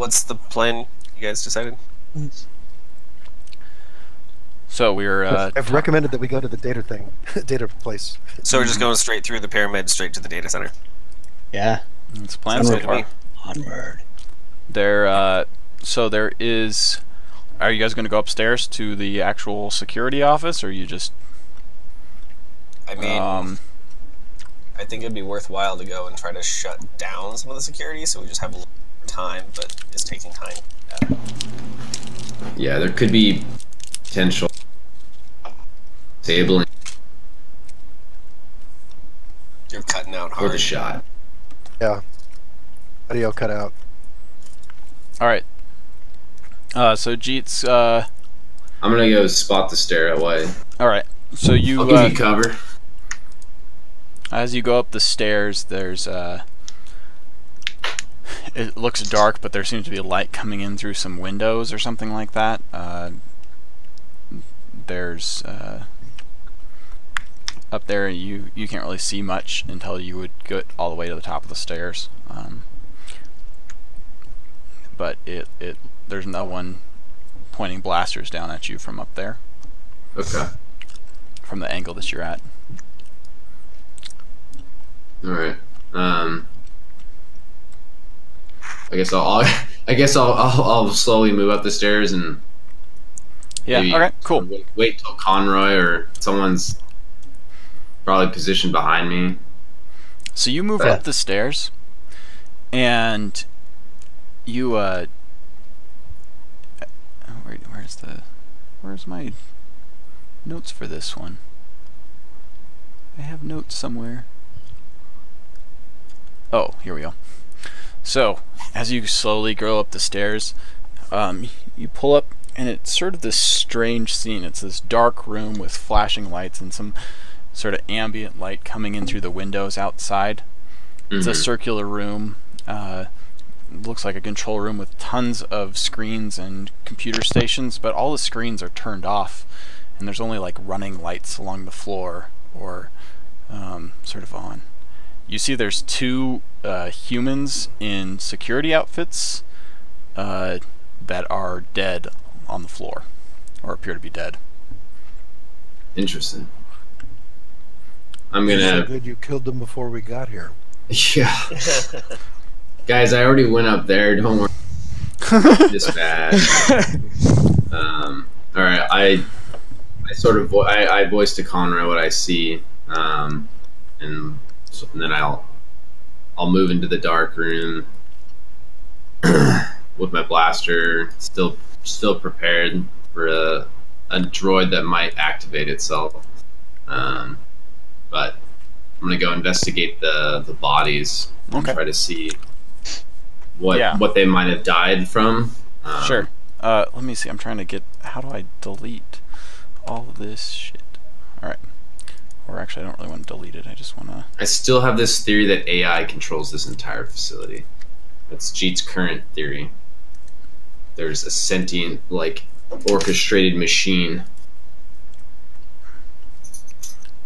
what's the plan you guys decided? So we're. I've recommended that we go to the data thing, data place. So we're just going straight through the pyramid, straight to the data center. Yeah. It's planned Sounds so good to far. me. Onward. So there is. Are you guys going to go upstairs to the actual security office, or you just? I mean, I think it'd be worthwhile to go and try to shut down some of the security, so we just have a little more time, but it's taking time. Yeah, there could be potential disabling You're cutting out for hard. the shot. Yeah. Audio cut out. All right. So Jeets. I'm gonna go spot the stair away. All right. So you. I'll give you cover. As you go up the stairs, there's it looks dark, but there seems to be a light coming in through some windows or something like that. There's up there, you can't really see much until you would get all the way to the top of the stairs. But there's no one pointing blasters down at you from up there. Okay. From the angle that you're at. All right. I guess I'll slowly move up the stairs and Yeah. maybe Okay. Cool. wait till Conroy or someone's probably positioned behind me. So you move up the stairs, and you where's my notes for this one? I have notes somewhere. Oh, here we go. So as you slowly go up the stairs, you pull up, and it's sort of this strange scene. It's this dark room with flashing lights and some sort of ambient light coming in through the windows outside. It's a circular room. Looks like a control room with tons of screens and computer stations, but all the screens are turned off, and there's only like running lights along the floor or sort of on. You see there's two humans in security outfits that are dead on the floor, or appear to be dead. Interesting. I'm So gonna. good you killed them before we got here. Yeah. Guys, I already went up there. Don't worry. This bad. All right. I voiced to Conroy what I see, and then I'll move into the dark room with my blaster, still prepared for a droid that might activate itself. But I'm gonna go investigate the bodies and try to see what they might have died from. Sure. Let me see. I'm trying to get. How do I delete all of this shit? All right. Or actually, I don't really want to delete it. I just want to. I still have this theory that AI controls this entire facility. That's Jeet's current theory. There's a sentient, like, orchestrated machine.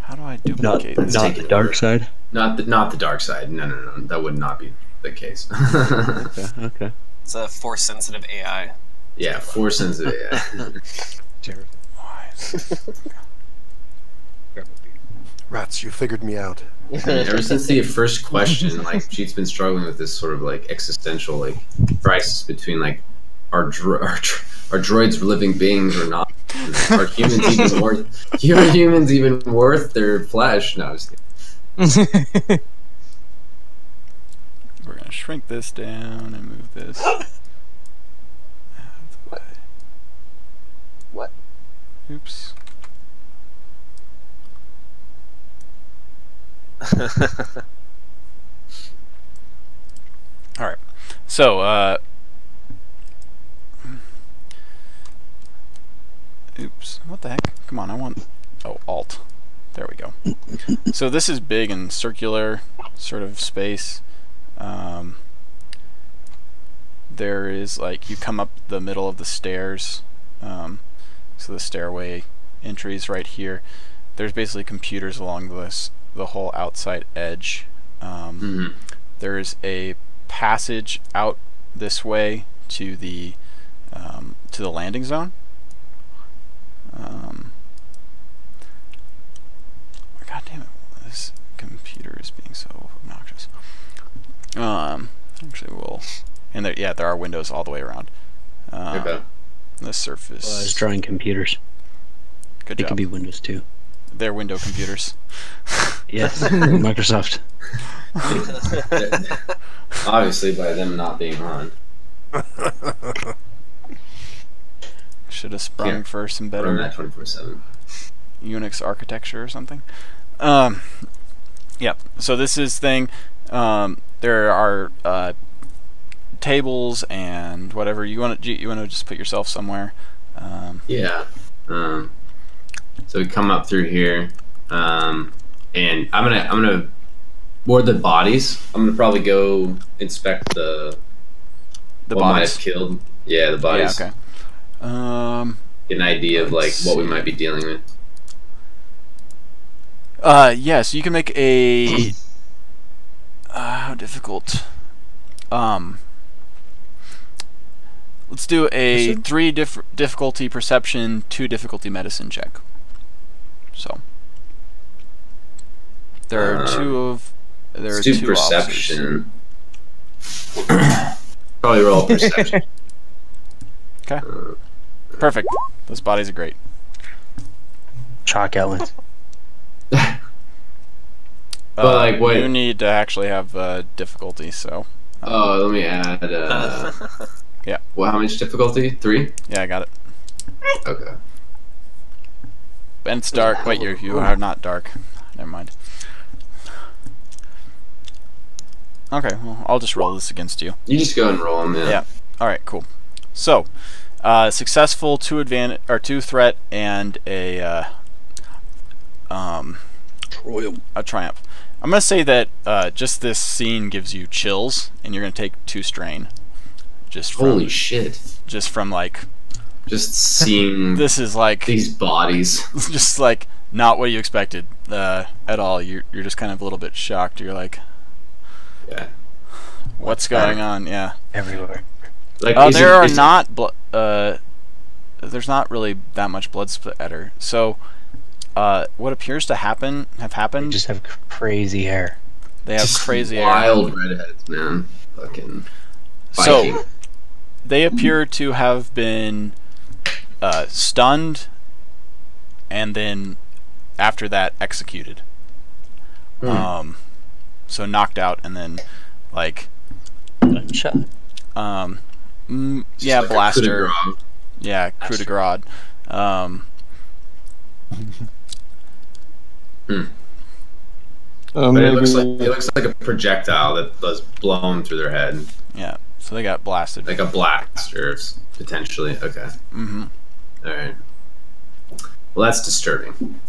How do I duplicate this? Not the dark side. Not the dark side. No. That would not be the case. Okay. It's a force-sensitive AI. Yeah, force sensitive AI. Why is this- Rats, you figured me out. Ever since the first question, like, Jeet's been struggling with this sort of like existential like crisis between like are droids living beings or not? Are humans even worth their flesh? No, I was kidding. We're gonna shrink this down and move this. What? Oops. Alright. So, oops. What the heck? Come on, I want... Oh, Alt. There we go. So this is big and circular sort of space. There is, like, you come up the middle of the stairs. So the stairway entries right here. There's basically computers along the whole outside edge. There is a passage out this way to the landing zone. God damn it! This computer is being so obnoxious. Actually, and there are windows all the way around. Okay. The surface. Well, I was drawing computers. Good They job. can be Windows too. They're window computers. Yes, Microsoft. Obviously, by them not being on. Should have sprung Yeah. for some Run better that 24/7. Unix architecture or something. Yep. So this is thing. There are tables and whatever you want to just put yourself somewhere. Yeah. So we come up through here, and I'm gonna board the bodies. I'm gonna probably go inspect the what might bodies. have killed. Yeah, the bodies. Yeah. Okay. Get an idea of like Let's what we see. might be dealing with. Yeah. So you can make a how difficult? Let's do a 3 difficulty perception, 2 difficulty medicine check. So there are Let's do two perception. Probably roll perception. Okay. Perfect. Those bodies are great. Chalk elements. But, like, what- You need to actually have difficulty. So Oh, let me add. Yeah. Well, how much difficulty? 3. yeah, I got it. Okay. And it's dark. Wait, you are not dark. Never mind. Okay, well, I'll just roll this against you. You just go and roll them. Yeah. All right, cool. So, successful 2 threat and a triumph. I'm gonna say that just this scene gives you chills, and you're gonna take 2 strain. Just from, Holy shit! Just from like Just seeing this is like these bodies. just like not what you expected at all. You're just kind of a little bit shocked. You're like, Yeah. what's going on? Yeah. Everywhere. Like There are not there's not really that much blood splatter. So what appears to have They happened. just have crazy hair. They have just crazy hair. wild redheads, man. Fucking So Viking. they appear to have been stunned, and then after that executed. So knocked out, and then like Gunshot. Just yeah, like a coup de blaster. grace. Yeah, coup de grace. But it looks like a projectile that was blown through their head, Yeah, so they got blasted. like a blaster, potentially. Okay. Mm-hmm. All right. Well, that's disturbing.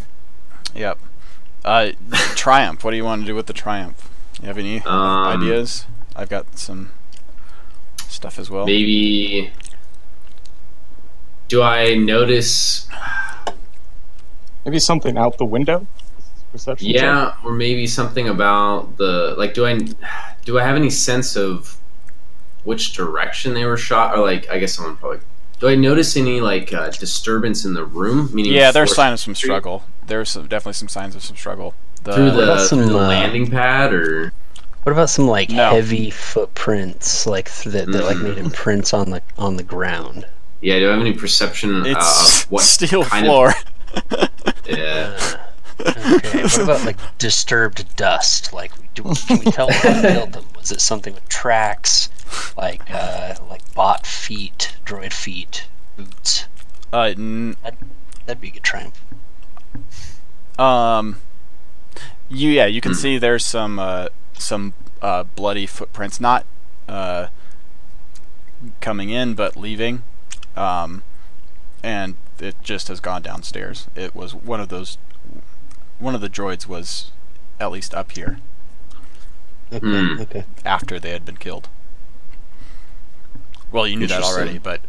Yep. Triumph. What do you want to do with the Triumph? You have any ideas? I've got some stuff as well. Maybe. Do I notice? Maybe something out the window? Perception check? Yeah, or maybe something about the like. Do I have any sense of which direction they were shot? Or like, I guess someone probably. Do I notice any like disturbance in the room? Meaning, Yeah, there's signs of some entry struggle. There's definitely some signs of some struggle. through What about the some, landing pad, or What about some like No. heavy footprints, like that like made imprints on the ground? yeah? Do I have any perception It's of what steel kind floor. Yeah. Okay. What about like disturbed dust? Like, can we tell what killed them? Was it something with tracks, like bot feet, droid feet, boots? That'd be a good triumph. You can see there's some bloody footprints, not coming in but leaving, and it just has gone downstairs. It was one of the droids was at least up here Okay. Okay. after they had been killed. Well, you knew that already, but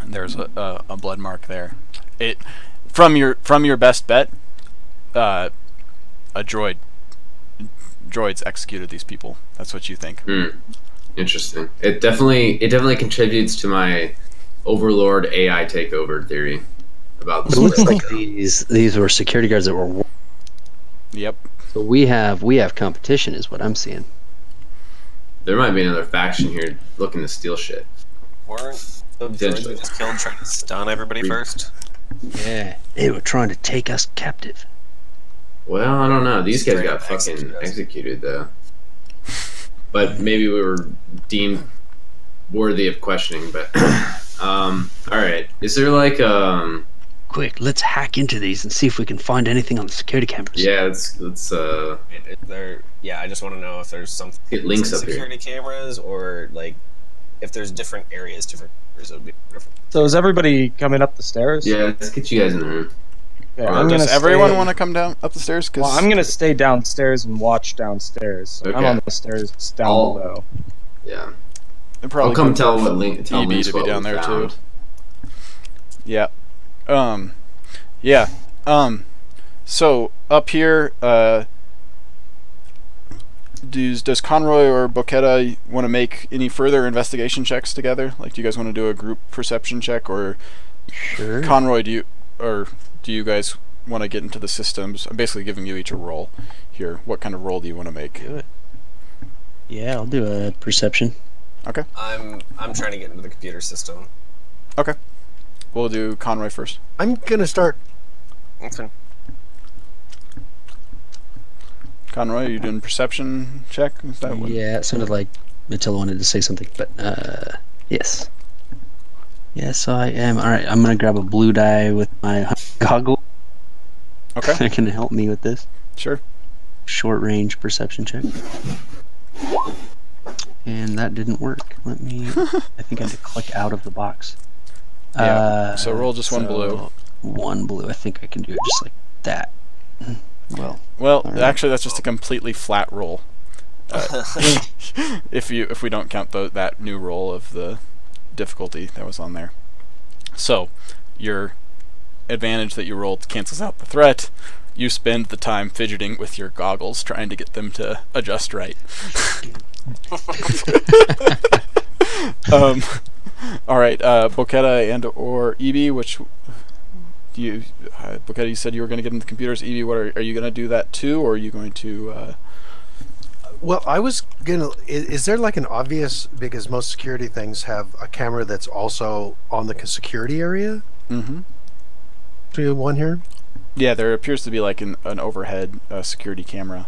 there's a blood mark there. It from your best bet, a droid droids executed these people. That's what you think. Interesting. It definitely contributes to my Overlord AI takeover theory about It this. looks like these were security guards that were. Yep. So we have competition, is what I'm seeing. There might be another faction here looking to steal shit. Weren't the droids we just killed trying to stun everybody first? Yeah, they were trying to take us captive. Well, I don't know. These guys Straight got up fucking executed though. But maybe we were deemed worthy of questioning. But all right, is there like Quick, let's hack into these and see if we can find anything on the security cameras. yeah, let's I just want to know if there's some get links up here. security cameras or like if there's different areas, different cameras, it would be different. So is everybody coming up the stairs? Yeah, let's get you guys in the room. Yeah, Does everyone want to come down up the stairs? Cause Well, I'm gonna stay downstairs and watch downstairs. So Okay. I'm on the stairs down below. Yeah, it'd probably I'll come good tell for what link. Tell EB links to be what down we there too. found. Yeah. Yeah. So up here, does Conroy or Boqueta want to make any further investigation checks together? Like, do you guys want to do a group perception check, or Sure. Conroy, do you guys want to get into the systems? I'm basically giving you each a roll here. What kind of roll do you want to make? Do it. Yeah, I'll do a perception. Okay. I'm trying to get into the computer system. Okay. We'll do Conroy first. I'm gonna start. Okay. Conroy, are you doing perception check? Is that what? Yeah, it sounded like Matilda wanted to say something, but yes. Yes, I am. Alright, I'm gonna grab a blue die with my goggle. Okay. That can help me with this. Sure. Short range perception check. And that didn't work. Let me. I think I had to click out of the box. Yeah. So roll just one blue. One blue. I think I can do it just like that. Well, Well, actually, that's just a completely flat roll. If we don't count that new roll of the difficulty that was on there. So your advantage that you rolled cancels out the threat. You spend the time fidgeting with your goggles trying to get them to adjust right. All right, Boqueta and or EB, which do you? Boqueta, you said you were going to get into the computers. EB, what are you going to do that too, or are you going to? Well, I was gonna. Is there like an obvious, because most security things have a camera that's also on the security area? Mm-hmm. Do you have one here? Yeah, there appears to be like an overhead security camera.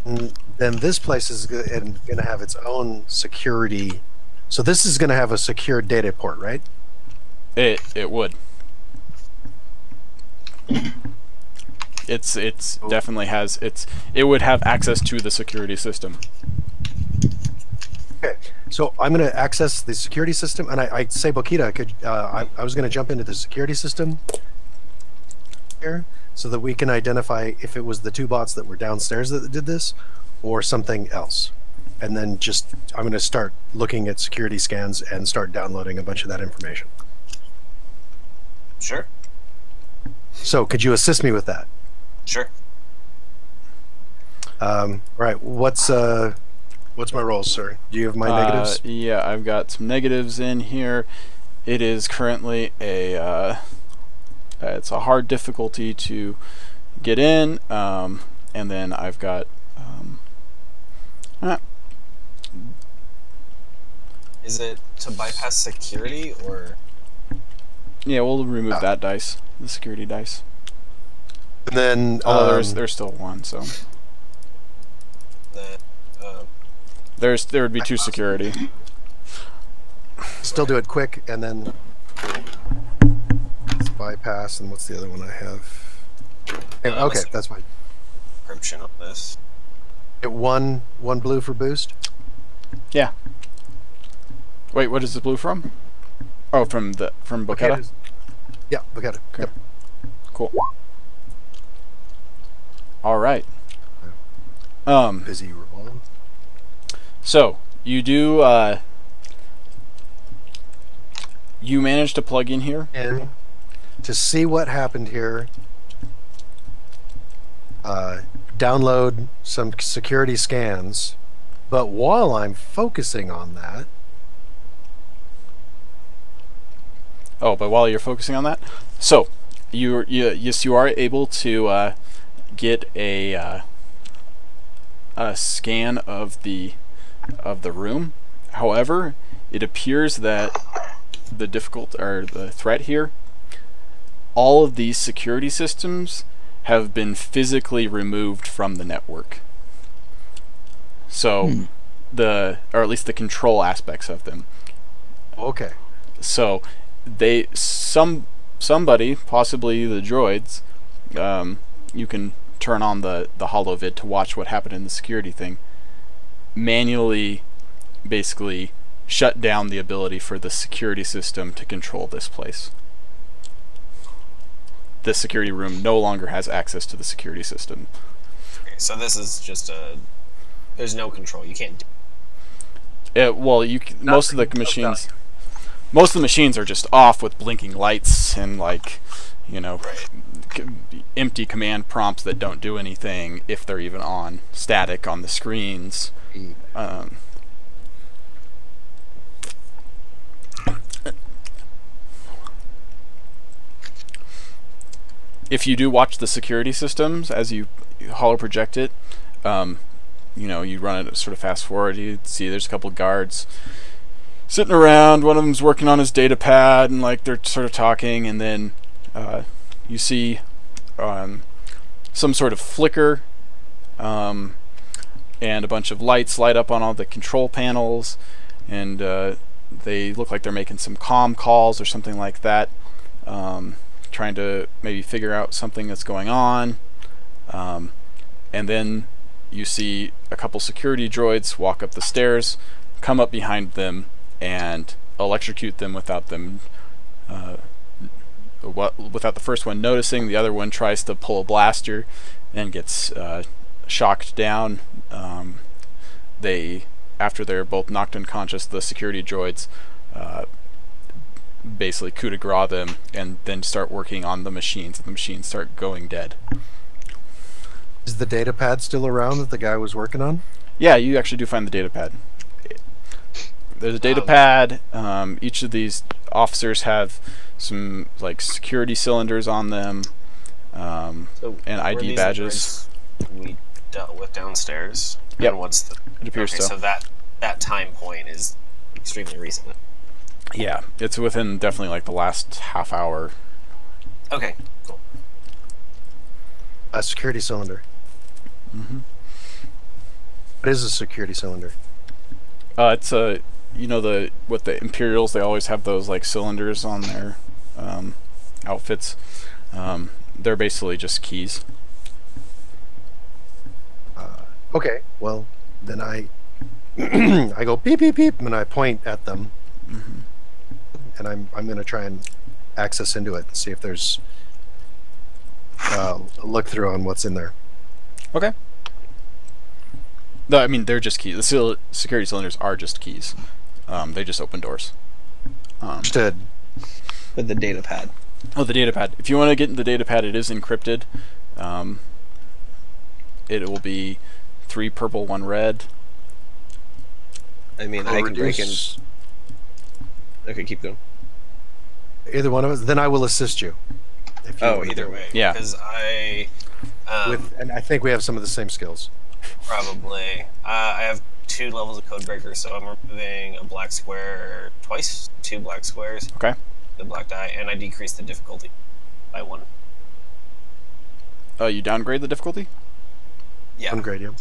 Then this place is going to have its own security. So this is going to have a secure data port, right? It would. It's definitely has it would have access to the security system. Okay, so I'm going to access the security system, and I say, Boqueta, could I was going to jump into the security system here so that we can identify if it was the two bots that were downstairs that did this, or something else. And then I'm going to start looking at security scans and start downloading a bunch of that information. Sure. So could you assist me with that? Sure. Right. What's my roll, sir? Do you have my negatives? Yeah, I've got some negatives in here. It is currently it's a hard difficulty to get in, and then I've got Is it to bypass security or? yeah, we'll remove that dice, the security dice. And then Although there's still one, so Then, there would be two security. still do it quick, and then bypass. And what's the other one I have? Okay, that's fine. encryption on this. Get one blue for boost. Yeah. Wait, what is the blue from? Oh, from Boqueta? Yeah, Boqueta. Okay. Yep. Cool. All right. Busy rolling. So you do. You managed to plug in here. And to see what happened here, download some security scans, but while I'm focusing on that, but while you're focusing on that, so yes, you are able to get a scan of the room. However, it appears that the threat here, all of these security systems have been physically removed from the network. So or at least the control aspects of them. okay. So somebody, possibly the droids, you can turn on the holovid to watch what happened in the security thing, manually basically shut down the ability for the security system to control this place. This security room no longer has access to the security system. Okay, so this is just there's no control. You can't. Well, most of the machines. Most of the machines are just off with blinking lights and, like, you know, empty command prompts that don't do anything if they're even on, static on the screens. If you do watch the security systems as you holo project it, you know, you run it sort of fast forward, you see there's a couple of guards sitting around. One of them's working on his data pad, and like they're sort of talking, and then you see some sort of flicker, and a bunch of lights light up on all the control panels, and they look like they're making some comm calls or something like that, trying to maybe figure out something that's going on. And then you see a couple security droids walk up the stairs, come up behind them, and electrocute them without the first one noticing. The other one tries to pull a blaster and gets shocked down. After they're both knocked unconscious, the security droids basically coup de grace them and then start working on the machines, and the machines start going dead. Is the data pad still around that the guy was working on? Yeah, you actually do find the data pad. There's a data pad. Each of these officers have some like security cylinders on them, and ID badges. We dealt with downstairs. Yep. And what's the? It appears okay, so. So that time point is extremely recent. Yeah, it's within definitely like the last half hour. Okay, cool. A security cylinder. Mm-hmm. What is a security cylinder? It's a, you know, with the Imperials, they always have those like cylinders on their outfits. They're basically just keys. Okay, well, then I I go beep beep beep, and I point at them, and I'm going to try and access into it and see if there's a look through on what's in there. Okay. No, I mean they're just keys. The security cylinders are just keys. They just open doors. Understood. With the data pad. Oh, the data pad. If you want to get in the data pad, it is encrypted. It will be 3 purple, 1 red. I mean, I can break in. Okay, keep going. Either one of us. Then I will assist you. If you want to either do it. way. Yeah. Because And I think we have some of the same skills. probably. I have 2 levels of code breaker, so I'm removing a black square twice, 2 black squares. Okay. The black die, and I decrease the difficulty by 1. You downgrade the difficulty? Yeah. One grade, yeah.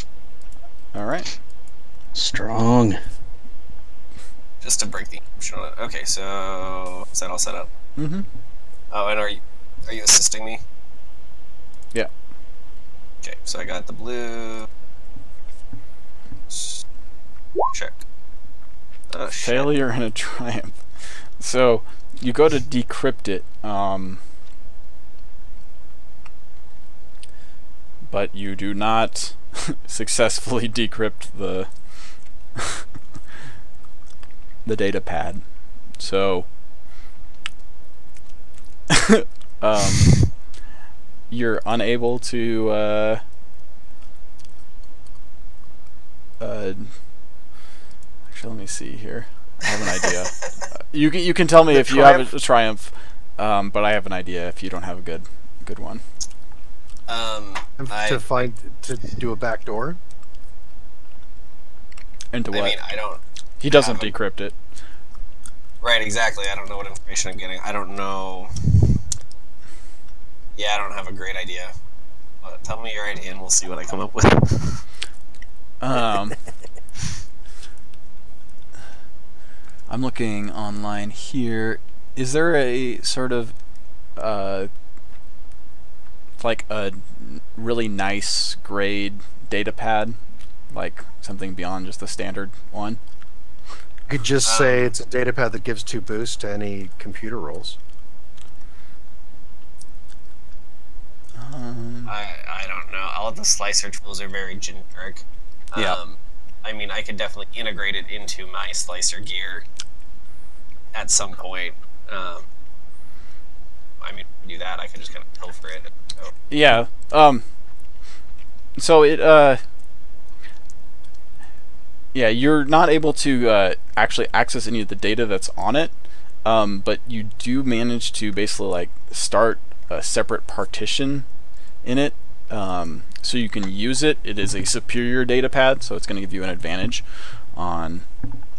All right. Strong. Just to break the encryption on it. Okay, so is that all set up? Mm-hmm. Oh, and are you assisting me? Yeah. Okay, so I got the blue. Check. Oh, shit. Failure and a triumph. So you go to decrypt it, but you do not successfully decrypt the the data pad. So you're unable to Actually, let me see here. I have an idea. You can tell me if you have a triumph, but I have an idea if you don't have a good one. To do a back door. Into what? I mean, I don't. He doesn't decrypt it. Right, exactly. I don't know what information I'm getting. I don't know. Yeah, I don't have a great idea. But tell me your idea, and we'll see what I come up with. I'm looking online here. Is there a sort of like a really nice grade data pad, like something beyond just the standard one? You could just say it's a data pad that gives 2 boosts to any computer rolls. I don't know. All of the slicer tools are very generic. Yeah. I mean, I could definitely integrate it into my slicer gear at some point. I mean, do that. I could just kind of pilfer it. So. Yeah. So it yeah, you're not able to actually access any of the data that's on it, but you do manage to basically like start a separate partition in it, so you can use it. It is a superior data pad, so it's going to give you an advantage on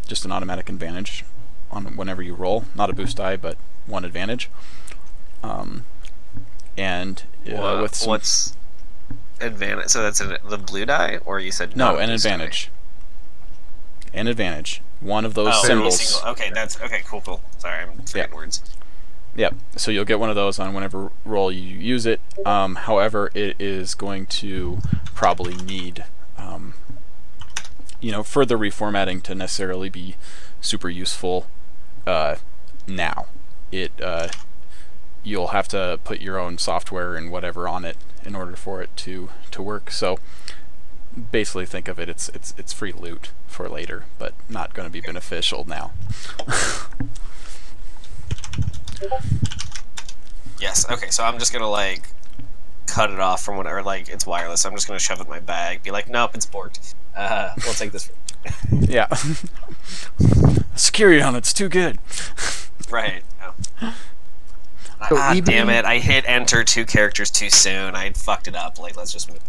just an automatic advantage on whenever you roll, not a boost die, but one advantage. And with some what's advantage? So that's the blue die, or you said no, not a an boost die? advantage. An advantage. One of those symbols. Okay, that's okay. Cool. Sorry, I'm forgetting words. Yep. So you'll get one of those on whenever roll you use it. However, it is going to probably need, further reformatting to necessarily be super useful. Now, you'll have to put your own software and whatever on it in order for it to work. So basically, think of it. It's free loot for later, but not going to be beneficial now. Yes. Okay. So I'm just gonna like cut it off from whatever. Like it's wireless. I'm just gonna shove it in my bag. Be like, nope, it's borked. We'll take this. Yeah. Security on it's too good. Right. Oh. So Damn it! I hit enter 2 characters too soon. I fucked it up. Like, let's just move.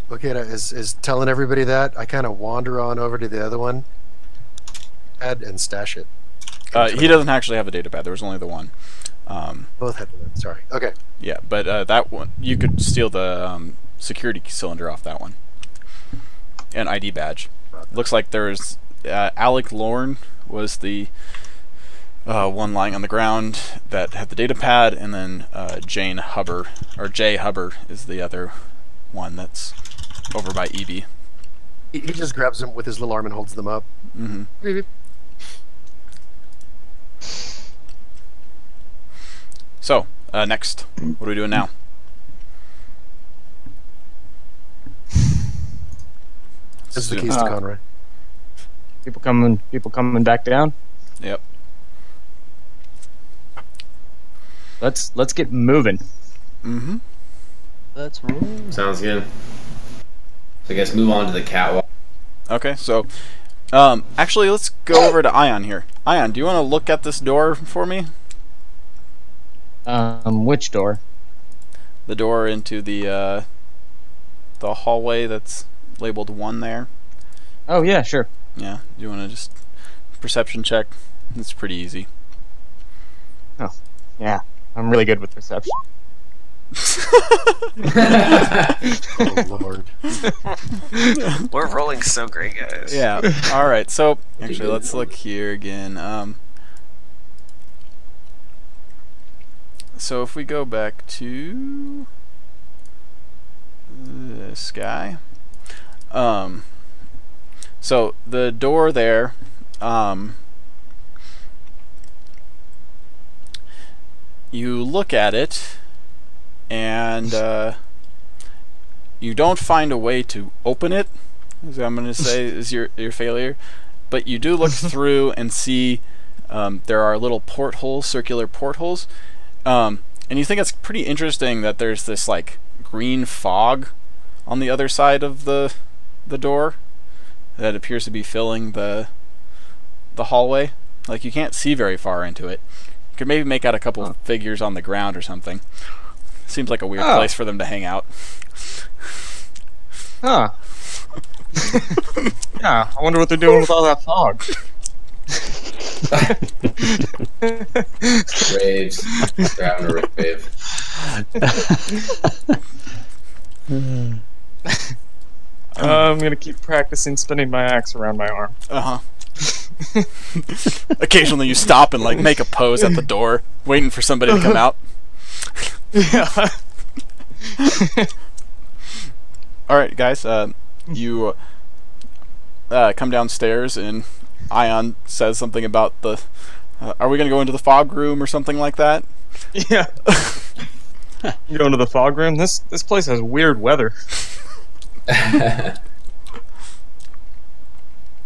Bokita is telling everybody that. I kind of wander on over to the other one, and stash it. He doesn't actually have a data pad. There was only the one. Both had one. Sorry. Okay. Yeah, but that one you could steal the security cylinder off that one. An ID badge. Looks like there's Alec Lorne was the one lying on the ground that had the data pad, and then Jay Hubbard is the other one that's over by Evie. He just grabs them with his little arm and holds them up. Mm-hmm. Beep, beep. So, next. What are we doing now? This is the keys to Conroy. People coming back down. Yep. Let's get moving. Mm-hmm. Let's roll. Sounds good. So I guess move on to the catwalk. Okay, so actually let's go over to Ion here. Ion, do you want to look at this door for me? Which door? The door into the hallway that's labeled 1 there. Oh yeah, sure. Yeah, do you want to just perception check? It's pretty easy. Oh, yeah. I'm really good with perception. Oh Lord. We're rolling so great, guys. Yeah. All right. So actually, let's look here again. So if we go back to this guy, so the door there, you look at it, and you don't find a way to open it, as I'm going to say is your failure, but you do look through and see there are little portholes, circular portholes, and you think it's pretty interesting that there's this like green fog on the other side of the door that appears to be filling the hallway. Like, you can't see very far into it. You could maybe make out a couple of figures on the ground or something. Seems like a weird place for them to hang out. Huh. Yeah, I wonder what they're doing with all that fog. Raves. They're having a rave. I'm gonna keep practicing spinning my axe around my arm. Occasionally you stop and like make a pose at the door, waiting for somebody to come out. Yeah. Alright, guys, you come downstairs and Ion says something about the are we gonna go into the fog room or something like that? Yeah. You go into the fog room? This place has weird weather.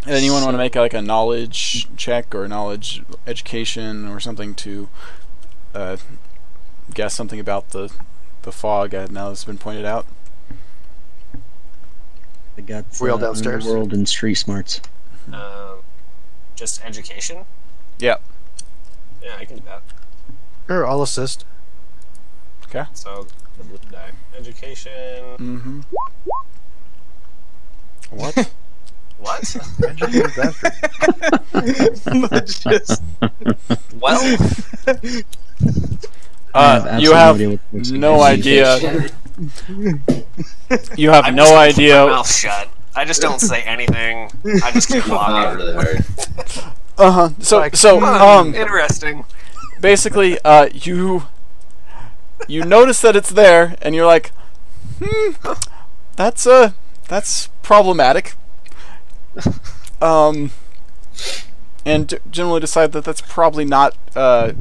Anyone want to make like a knowledge check or knowledge education or something to guess something about the fog now that's been pointed out? I got We all downstairs? World and street smarts. Just education? Yeah. Yeah, I can do that. Sure, I'll assist. Okay. So, the blue die. Education. Mm-hmm. What? What? Just, Well, you have no idea. You have no idea. My mouth shut. I just don't say anything. I just keep Not walking. really hard. Interesting. Basically, you notice that it's there, and you're like, that's problematic. And generally decide that that's probably not a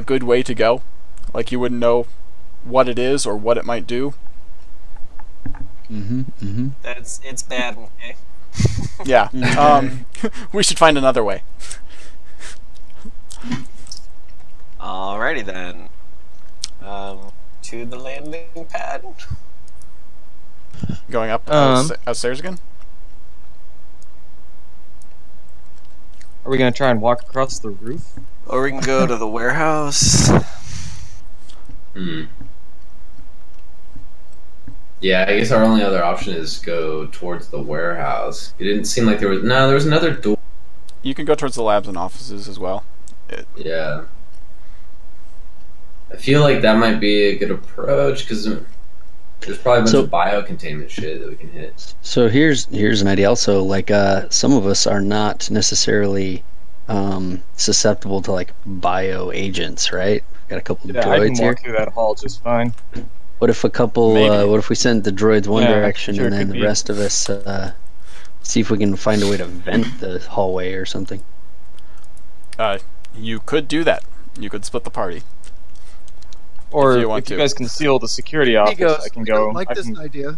good way to go. Like, you wouldn't know what it is or what it might do. It's bad. Okay. Yeah. We should find another way. Alrighty then. To the landing pad. Going up upstairs again? are we gonna try and walk across the roof? Or we can go to the warehouse. Yeah, I guess our only other option is go towards the warehouse. It didn't seem like there was... No, there was another door. You can go towards the labs and offices as well. Yeah. I feel like that might be a good approach, because there's probably a bunch of bio-containment shit that we can hit. So here's an idea also, like some of us are not necessarily susceptible to like bio agents, right? Got a couple of Yeah, I droids can walk here. through that hall just fine. What if a couple what if we send the droids one direction sure, and then could the be. rest of us see if we can find a way to vent the hallway or something? You could do that. You could split the party. Or If if you you, want to. guys can seal the security office, I can go. Like I this can, idea.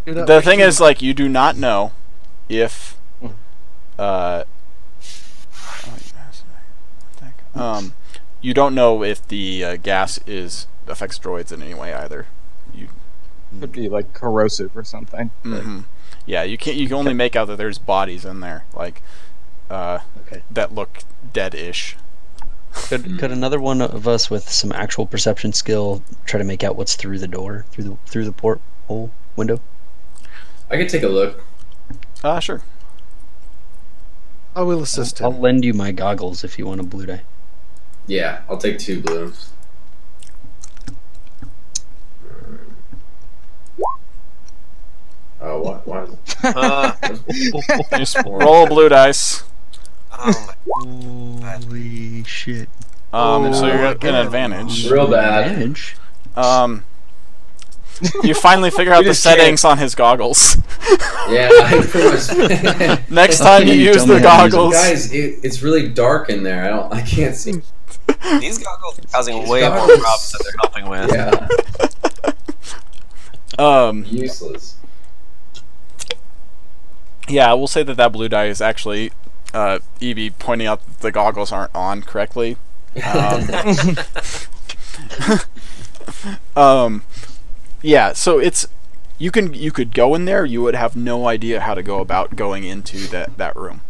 The thing is, like, you do not know if you don't know if the gas affects droids in any way either. could be like corrosive or something. Yeah, you can't. You can only make out that there's bodies in there, like that look dead-ish. Could another one of us with some actual perception skill try to make out what's through the door, through the porthole window? I could take a look. Sure. I will assist I'll him. lend you my goggles if you want a blue die. Yeah, I'll take 2 blues. Oh, what? Why? Just roll blue dice. Holy shit. So you're at an advantage. Real bad. Advantage? You finally figure out the settings on his goggles. Yeah, I pretty much. Next time you use the goggles. Guys, it's really dark in there. I can't see. These goggles are causing way more goggles. problems than they're helping with. Yeah. Useless. Yeah, I will say that blue die is actually Evie pointing out that the goggles aren't on correctly. Yeah, so it's you could go in there. You would have no idea how to go about going into that room.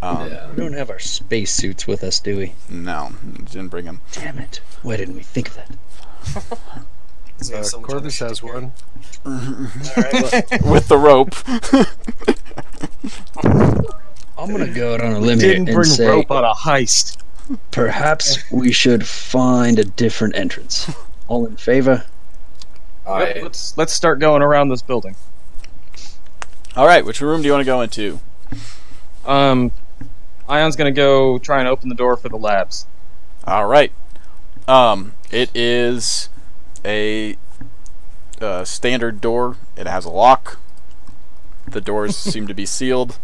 Yeah. We don't have our space suits with us, do we? No, didn't bring them. Damn it! Why didn't we think of that? Corvus has one. All right, well, With the rope. I'm gonna go out on a limb Didn't and bring say rope on a heist. perhaps we should find a different entrance. All in favor? Yep, let's start going around this building. All right, which room do you want to go into? Ion's gonna go try and open the door for the labs. All right. It is a standard door. It has a lock. The doors seem to be sealed.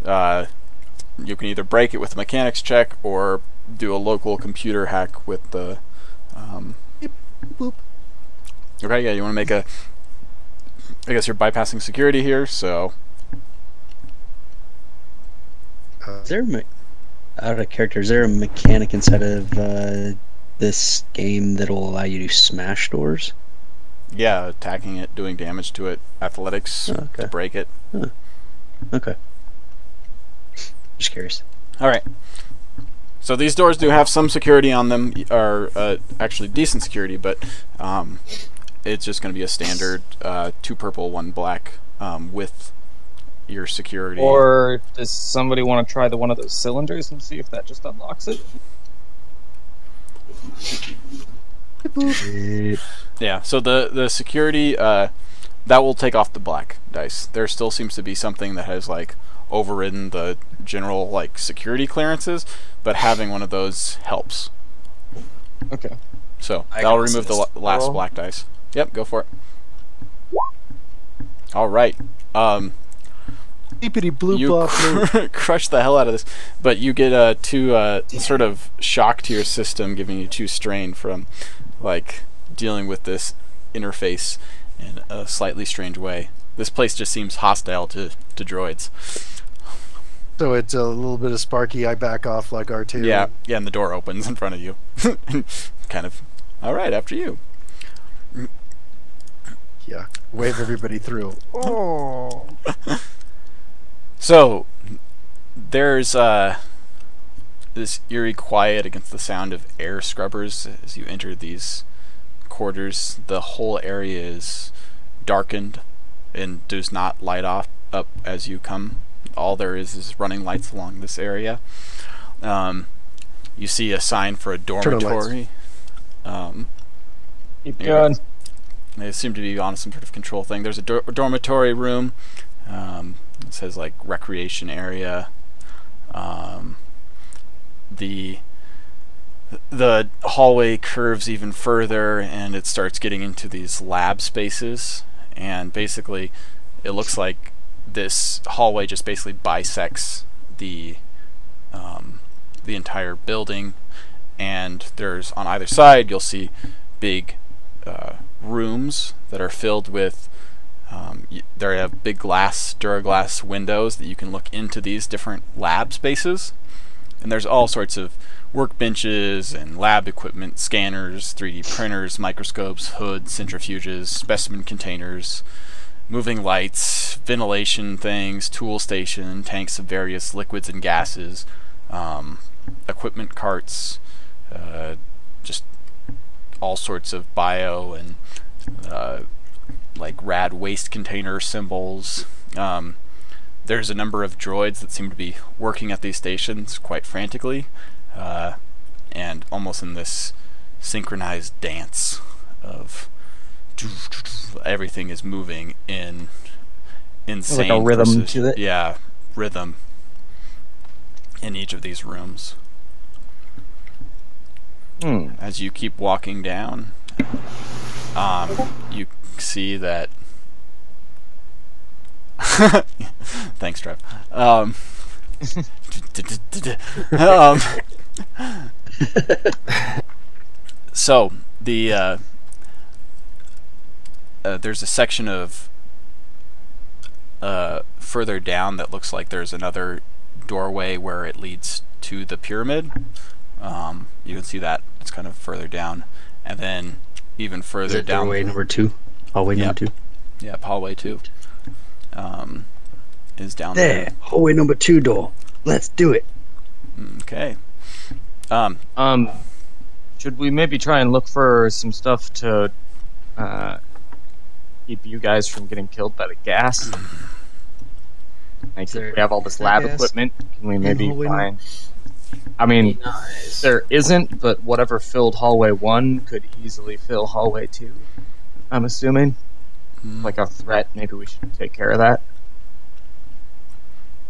You can either break it with a mechanics check or do a local computer hack with the. Boop. Okay, yeah, you want to make a. I guess you're bypassing security here, so. Is there out of character? Is there a mechanic inside of this game that'll allow you to smash doors? Yeah, attacking it, doing damage to it, athletics Okay. to break it. Okay. Just curious. All right. So these doors do have some security on them, or actually decent security, but it's just going to be a standard 2 purple, 1 black with your security. Or does somebody want to try one of those cylinders and see if that just unlocks it? Yeah. So the security that will take off the black dice. There still seems to be something that has like overridden the general like security clearances, but having one of those helps. Okay. So I that'll can remove the assist. last Roll. black dice. Yep, go for it. All right. Beepity bloop You off. crush the hell out of this, but you get 2 sort of shock to your system, giving you 2 strain from like dealing with this interface in a slightly strange way. This place just seems hostile to droids. So it's a little bit of Sparky. I back off like R2. Yeah, and the door opens in front of you. Kind of. All right, after you. Yeah. Wave everybody through. Oh. So there's this eerie quiet against the sound of air scrubbers as you enter these quarters. The whole area is darkened and does not light up as you come. All there is running lights along this area. You see a sign for a dormitory. Keep Yeah. going. They seem to be on some sort of control thing. There's a dormitory room. It says like recreation area. The hallway curves even further, and it starts getting into these lab spaces. And basically, it looks like this hallway just basically bisects the entire building. And there's on either side you'll see big rooms that are filled with they have big Duraglass windows that you can look into these different lab spaces, and there's all sorts of workbenches and lab equipment, scanners, 3D printers, microscopes, hoods, centrifuges, specimen containers, moving lights, ventilation things, tool station, tanks of various liquids and gases, equipment carts, just all sorts of bio and like rad waste container symbols. There's a number of droids that seem to be working at these stations quite frantically, and almost in this synchronized dance of everything is moving in insane like a rhythm precision. to it. Yeah, rhythm in each of these rooms. As you keep walking down, you see that. Thanks, Trev. So the there's a section of further down that looks like there's another doorway where it leads to the pyramid. You can see that it's kind of further down, and then even Is further it down. doorway number 2? Hallway Yep. number 2? Yep, hallway 2 is down There, there. hallway number 2 door. Let's do it. Okay. Should we maybe try and look for some stuff to keep you guys from getting killed by the gas? Like, Is there- if we have all this is there lab gas equipment, can we maybe hallway find... I mean, Nice. there isn't, but whatever filled hallway 1 could easily fill hallway 2, I'm assuming. Like a threat, maybe we should take care of that.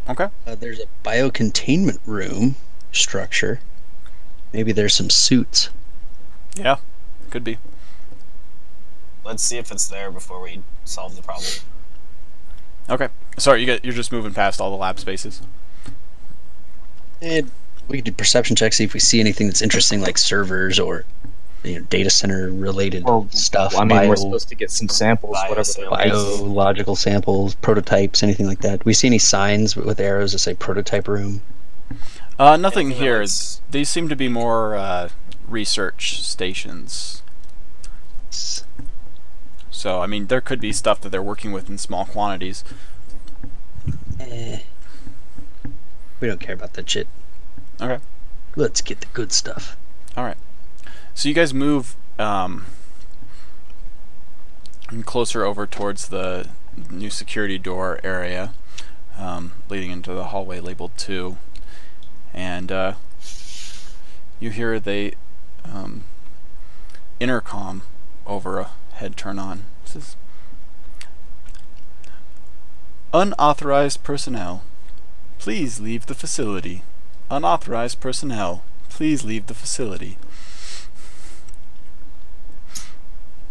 Okay. There's a biocontainment room structure. Maybe there's some suits. Yeah, could be. Let's see if it's there before we solve the problem. Okay. Sorry, you're just moving past all the lab spaces. And we could do perception checks, see if we see anything that's interesting, like servers or data center related stuff. I mean, we're supposed to get some samples, whatever they are. biological samples, prototypes, anything like that. Do we see any signs with arrows that say prototype room? Nothing Anything here. else? These seem to be more research stations. So, I mean, there could be stuff that they're working with in small quantities. We don't care about that shit. Okay. Let's get the good stuff. Alright. So you guys move closer over towards the new security door area, leading into the hallway labeled 2. And you hear the intercom overhead turn on. It says, "Unauthorized personnel, please leave the facility. Unauthorized personnel, please leave the facility."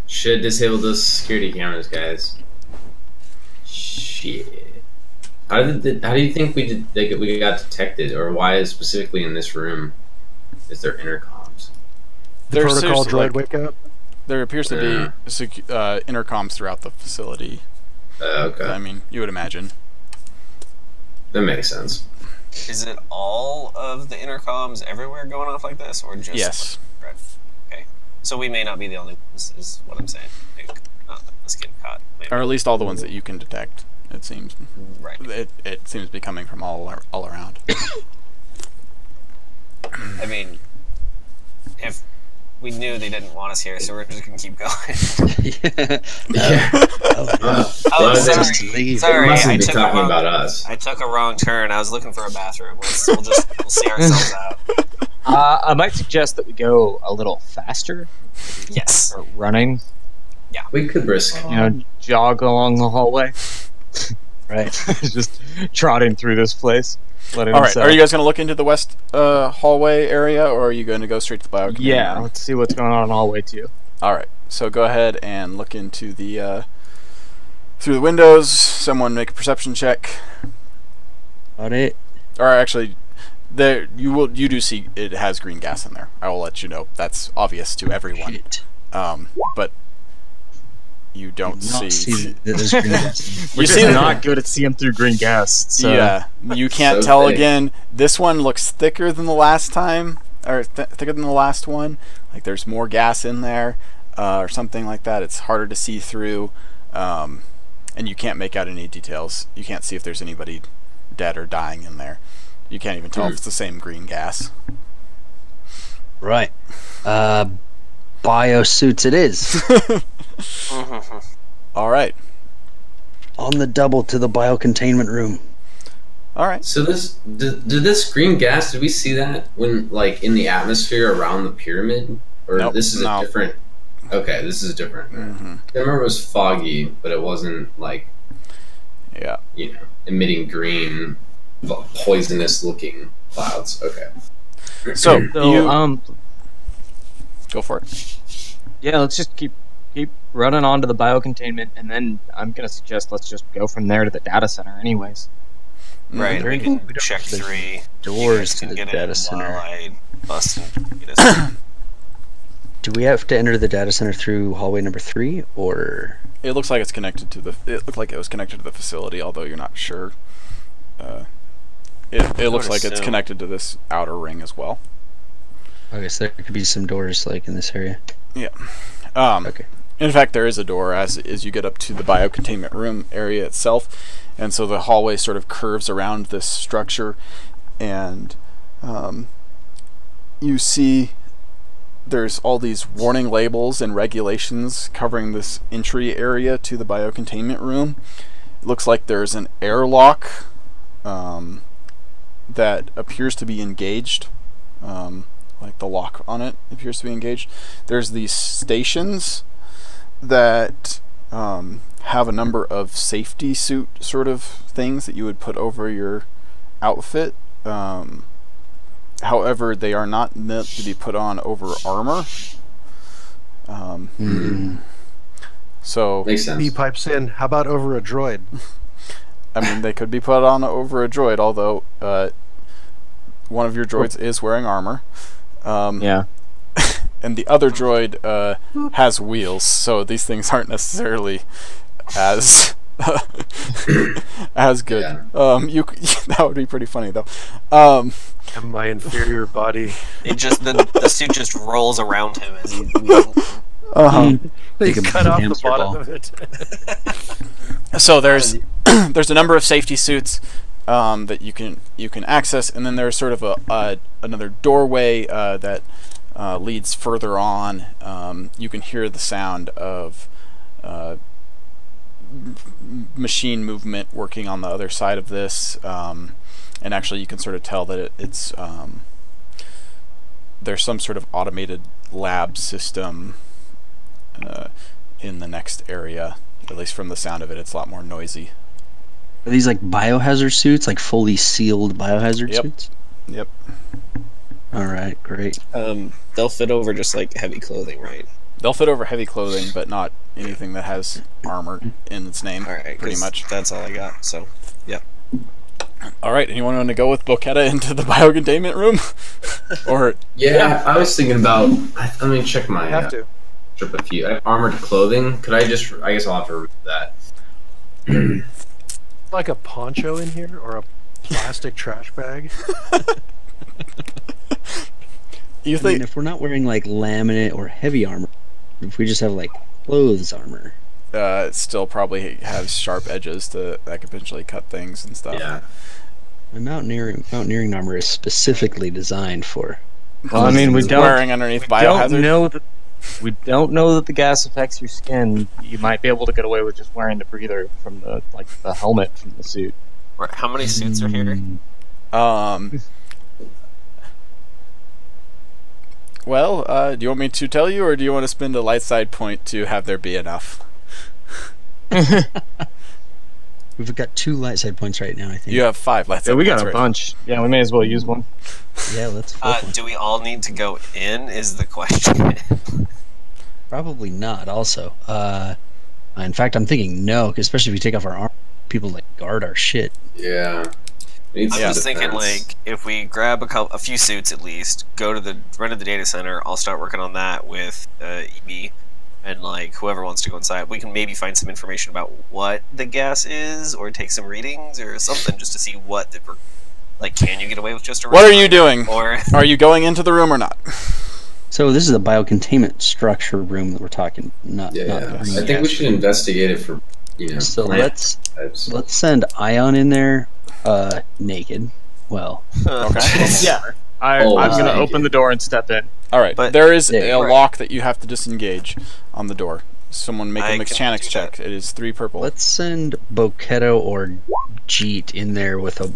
Should disable those security cameras, guys. Shit. How do you think we got detected, or why specifically in this room is there intercoms? The protocol seriously, droid wake up. There appears to be intercoms throughout the facility. Okay, I mean, you would imagine. that makes sense. Is it all of the intercoms everywhere going off like this, or just Yes. like, okay? So we may not be the only ones, is what I'm saying. Like, not us getting caught. Maybe. Or at least all the ones that you can detect. It seems. Right. It seems to be coming from all around. I mean, if we knew they didn't want us here, so we're just gonna keep going. Well, sorry. they Sorry, mustn't I be took talking a wrong, about us. I took a wrong turn. I was looking for a bathroom. We'll see ourselves out. I might suggest that we go a little faster. Yes. Or running. We could risk. Jog along the hallway. Right. Just trotting through this place. Alright, are you guys going to look into the west hallway area, or are you going to go straight to the biocontainment? Yeah, let's see what's going on in hallway 2. Alright, so go ahead and look into the through the windows. Someone make a perception check. Got it. Or actually, there you do see it has green gas in there. I will let you know. That's obvious to everyone. Shit. But you don't see. that there's green gas. We're You just see not good at seeing through green gas. So. Yeah, you can't So tell thick. again. This one looks thicker than the last time, or thicker than the last one. Like there's more gas in there, or something like that. It's harder to see through, and you can't make out any details. You can't see if there's anybody dead or dying in there. You can't even tell if it's the same green gas. Right. Biosuits it is. All right. On the double to the biocontainment room. All right. So did this green gas? Did we see that when, like, in the atmosphere around the pyramid, or Nope, this is no. a different? Okay, this is different. Mm-hmm. I remember it was foggy, but it wasn't like Yeah. emitting green, poisonous-looking clouds. Okay. So So, go for it. yeah, let's just keep running on to the biocontainment, and then I'm gonna suggest let's just go from there to the data center, anyways. Right. We We can don't- check there's 3 doors You to guys the can get data in center. while I bust and get us. Do we have to enter the data center through hallway number 3, or It looks like it's connected to the. It looked like it was connected to the facility, although you're not sure. It looks like it's assume. connected to this outer ring as well. I guess there could be some doors like in this area? Yeah. Okay. In fact, there is a door as you get up to the biocontainment room area itself, and so the hallway sort of curves around this structure, and you see there's all these warning labels and regulations covering this entry area to the biocontainment room. It looks like there's an airlock that appears to be engaged. Like the lock on it appears to be engaged. There's these stations that have a number of safety suit sort of things that you would put over your outfit. However, they are not meant to be put on over armor. So Makes sense. B pipes in. How about over a droid? I mean, they could be put on over a droid, although one of your droids is wearing armor. Yeah. And the other droid has wheels, so these things aren't necessarily as as good. Yeah. That would be pretty funny though. And my inferior body. It just the suit just rolls around him as he. They Take a cut off the hamster bottom ball. of it. So there's there's a number of safety suits that you can access, and then there's sort of another doorway that leads further on. You can hear the sound of machine movement working on the other side of this, and actually you can sort of tell that it's there's some sort of automated lab system in the next area. At least from the sound of it, it's a lot more noisy. Are these like biohazard suits, like fully sealed biohazard Yep. suits? Yep. All right, great. They'll fit over just like heavy clothing, right? They'll fit over heavy clothing, but not anything that has armor in its name. All right, pretty 'cause much. That's all I got. So, yeah. All right, anyone want to go with Boquetta into the biocontainment room? Or Yeah, I was thinking about. Let me check my. I have to. Strip a few. I have armored clothing. Could I just? I guess I'll have to remove that. Like a poncho in here or a plastic trash bag. you I mean, think if we're not wearing like laminate or heavy armor, if we just have like clothes armor, it still probably has sharp edges that could potentially cut things and stuff. Yeah. the mountaineering armor is specifically designed for. Well, I mean, we don't Wearing underneath biohazard. We don't know that the gas affects your skin. You might be able to get away with just wearing the breather from the helmet from the suit. Right, how many suits are here? Well, do you want me to tell you, or do you want to spend a light side point to have there be enough? We've got 2 light side points right now, I think. You have 5 light side Yeah, we points got a right bunch. Yeah, we may as well use one. Yeah, let's flip one. Do we all need to go in? Is the question. Probably not. Also, in fact, I'm thinking no, 'cause especially if we take off our armor, people like guard our shit. Yeah. We need I'm some just thinking, defense. like, if we grab a few suits at least, go to run to the data center, I'll start working on that with EB, and like whoever wants to go inside, we can maybe find some information about what the gas is, or take some readings or something, just to see what like, can you get away with just a? What are you doing? Or Are you going into the room or not? So this is the biocontainment structure room that we're talking. Not Yeah. not I the think gas we should room. investigate it for So plant types. let's send Ion in there, naked. Well, Okay. Yeah. Oh, I'm gonna thank open you. the door and step in. All right. But- there is Yeah. a lock that you have to disengage on the door. Someone make I a can mechanics do check. It is 3 purple. let's send Boquetto or Jeet in there with a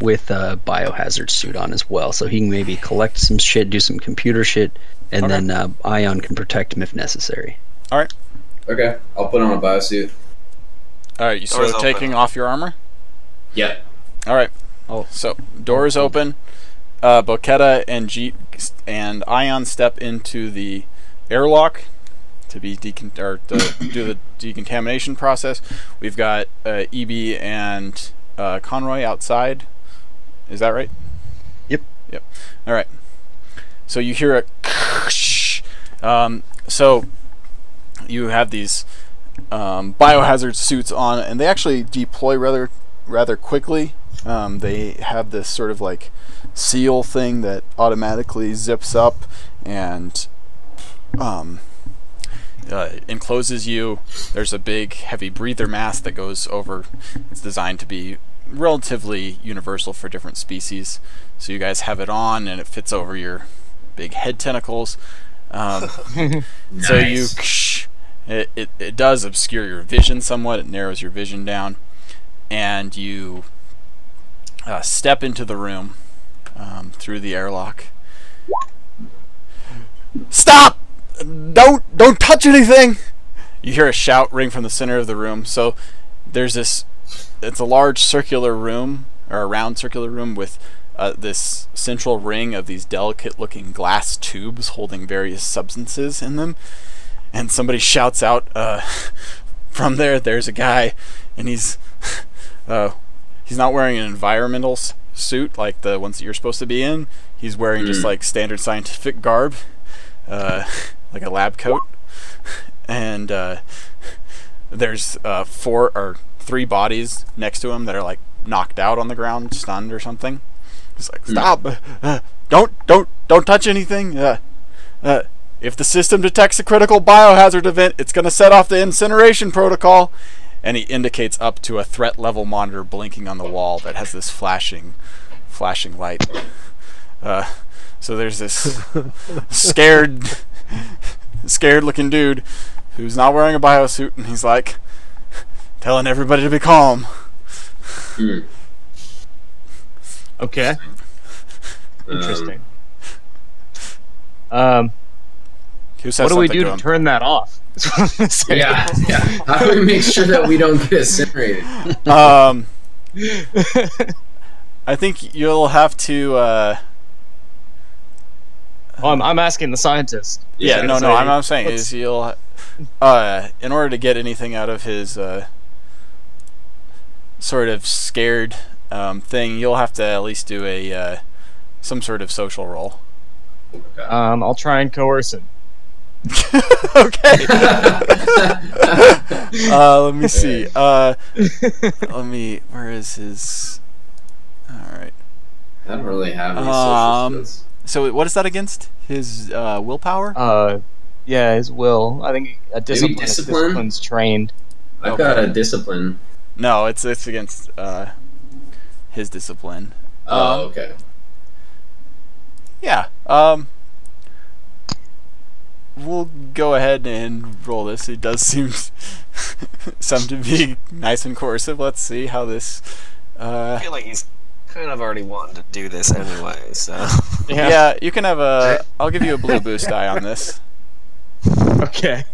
biohazard suit on as well, so he can maybe collect some shit, do some computer shit, and Okay. then Ion can protect him if necessary. All right. Okay, I'll put on a biosuit. All right. Door's So open. taking off your armor. Yeah. All right. Oh. So door is open. Boquetta and Jeet and Ion step into the airlock to be to do the decontamination process. We've got EB and Conroy outside. Is that right? Yep. Yep. All right. So you hear a so you have these biohazard suits on, and they actually deploy rather quickly. They have this sort of like seal thing that automatically zips up, and encloses you. There's a big heavy breather mask that goes over. It's designed to be relatively universal for different species. So you guys have it on and it fits over your big head tentacles. Nice. So it does obscure your vision somewhat. It narrows your vision down. And you step into the room through the airlock. Stop! Don't touch anything! You hear a shout ring from the center of the room. So there's this, it's a large circular room, or a round circular room with this central ring of these delicate looking glass tubes holding various substances in them. And somebody shouts out from there's a guy, and he's not wearing an environmental suit like the ones that you're supposed to be in. He's wearing just like standard scientific garb, like a lab coat. And there's 4 or 3 bodies next to him that are like knocked out on the ground, stunned or something. He's like, stop! Don't touch anything. If the system detects a critical biohazard event, it's going to set off the incineration protocol. And he indicates up to a threat level monitor blinking on the wall that has this flashing light. So there's this scared looking dude who's not wearing a biosuit, and he's like telling everybody to be calm. Okay. Interesting. Who says What do we something do to to him? turn that off? That's what I'm gonna say. Yeah. How do we make sure that we don't get incinerated? I think you'll have to. I'm asking the scientist. Yeah, no. So I'm saying let's- is you'll, in order to get anything out of his sort of scared thing, you'll have to at least do a some sort of social roll. I'll try and coerce him. Okay. Let me see. Where is his? All right. I don't really have any social skills. So what is that against? His willpower? Yeah, his will. I think a discipline. discipline? Discipline's trained. I've got a discipline. No, it's against his discipline. Oh, okay. Yeah. We'll go ahead and roll this. It does seem some to be nice and coercive. Let's see how this. I feel like he's kind of already wanting to do this anyway, so. Yeah, you can have a. I'll give you a blue boost die on this. Okay.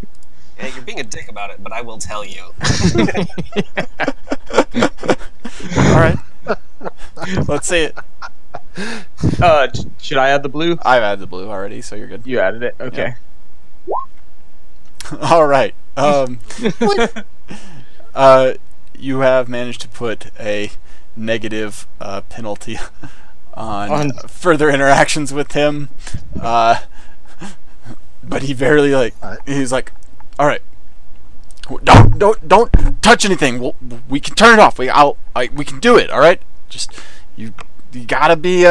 Yeah, you're being a dick about it, but I will tell you. All right. Let's see it. Should I add the blue? I've added the blue already, so you're good. You added it. Okay. All right. You have managed to put a negative penalty on further interactions with him, but he barely he's like, all right, don't touch anything. We can turn it off. We can do it. All right, just you gotta be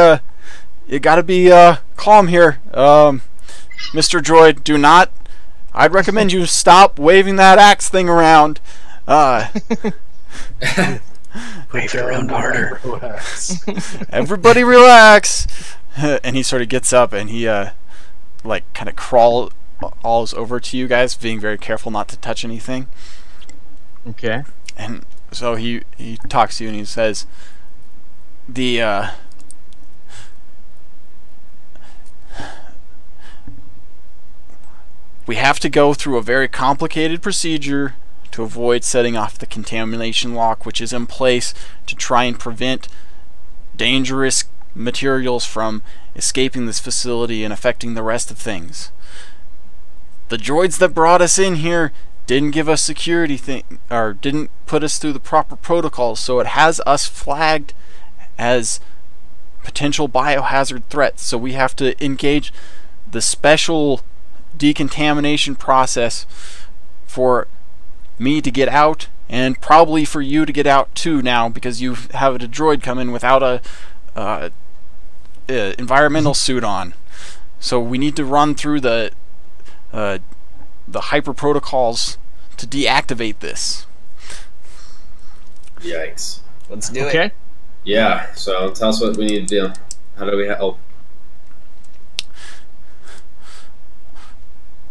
calm here, Mr. Droid. Do not. I'd recommend you stop waving that axe thing around. Wave it around harder. Everybody relax. And he sort of gets up and he kind of crawls over to you guys, being very careful not to touch anything. Okay. And so he talks to you and he says, we have to go through a very complicated procedure to avoid setting off the contamination lock, which is in place to try and prevent dangerous materials from escaping this facility and affecting the rest of things. The droids that brought us in here didn't give us security or didn't put us through the proper protocols, so it has us flagged as potential biohazard threats. So we have to engage the special decontamination process for me to get out, and probably for you to get out too now, because you have a droid come in without a environmental suit on. So we need to run through the the hyper protocols to deactivate this. Yikes. Let's do Okay. it. Yeah, so tell us what we need to do. How do we help?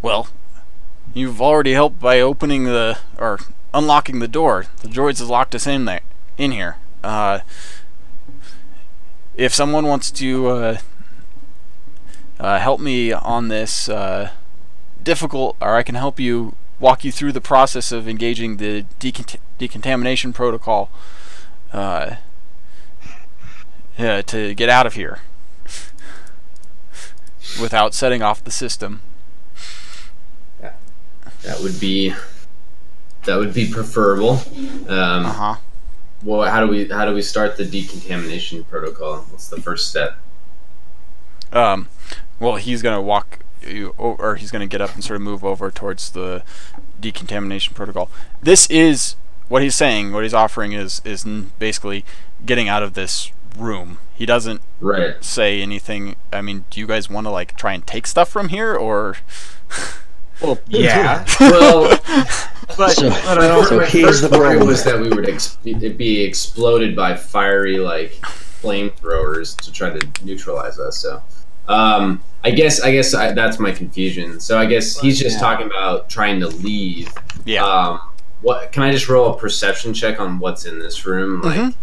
Well, you've already helped by opening or unlocking the door. The droids has locked us in here. If someone wants to help me on this difficult, or I can help you walk you through the process of engaging the decontamination protocol to get out of here without setting off the system. That would be preferable. Well, how do we start the decontamination protocol? What's the first step? Well, he's gonna walk you, or he's gonna get up and sort of move over towards the decontamination protocol. This is what he's saying. What he's offering is basically getting out of this room. He doesn't say anything. I mean, do you guys want to like try and take stuff from here, or? Well, yeah. Well, but So- my here's first the worry problem. was that we would be exploded by fiery like flamethrowers to try to neutralize us. So, I guess that's my confusion. So I guess he's just talking about trying to leave. Yeah. What can I just roll a perception check on what's in this room? Like,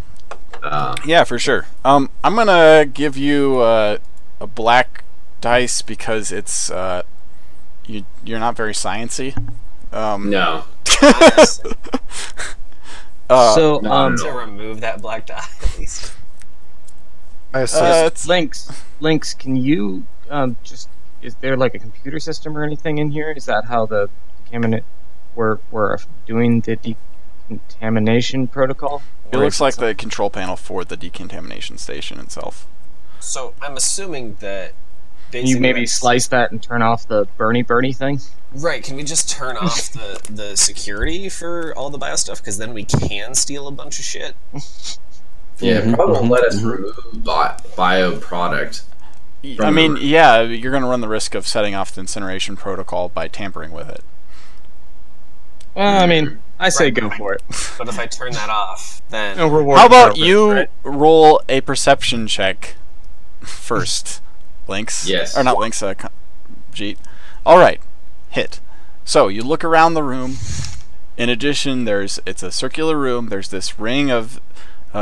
Yeah, for sure. I'm gonna give you a black dice because it's you're not very sciencey. no. so no. To remove that black dot, at least. I assess. It's Links, can you just, is there like a computer system or anything in here? Is that how the contaminant we're doing the decontamination protocol? It Or looks is like something- the control panel for the decontamination station itself. So I'm assuming that. Can you maybe slice that and turn off the Bernie thing? Right, can we just turn off the security for all the bio stuff? Because then we can steal a bunch of shit. Yeah, it probably won't let us remove bio product. I mean, yeah, you're going to run the risk of setting off the incineration protocol by tampering with it. Well, I mean, I say Right. go for it. But if I turn that off, then... No reward How about purpose, you right? roll a perception check first, Lynx? Yes. Or not Lynx, Jeet. Alright, hit. So, you look around the room. In addition, it's a circular room. There's this ring of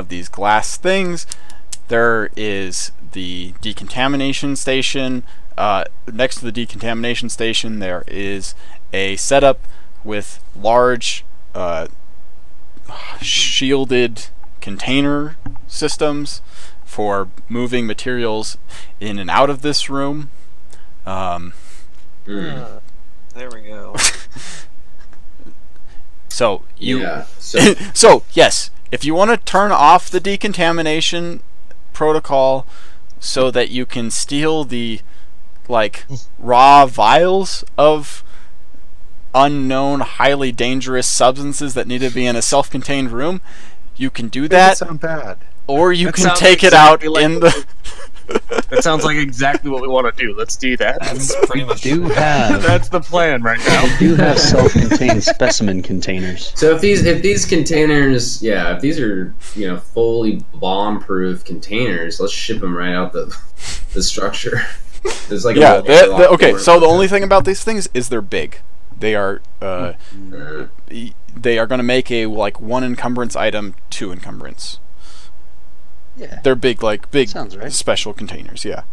these glass things. There is the decontamination station. Next to the decontamination station, there is a setup with large shielded container systems for moving materials in and out of this room. There we go. So you Yeah. So so yes, if you want to turn off the decontamination protocol so that you can steal the like raw vials of unknown highly dangerous substances that need to be in a self-contained room, you can do that, Doesn't sound bad. or you That can sounds take it out exactly like in the That sounds like exactly what we want to do. Let's do that. That's pretty much... That's the plan right now. We do have self-contained specimen containers. So if these containers, if these are fully bomb-proof containers, let's ship them right out the structure. There's like yeah. a Okay, so the only thing about these things is they're big. They are they are going to make a like 1 encumbrance item 2 encumbrance. Yeah. They're big, like big Sounds right. special containers, yeah.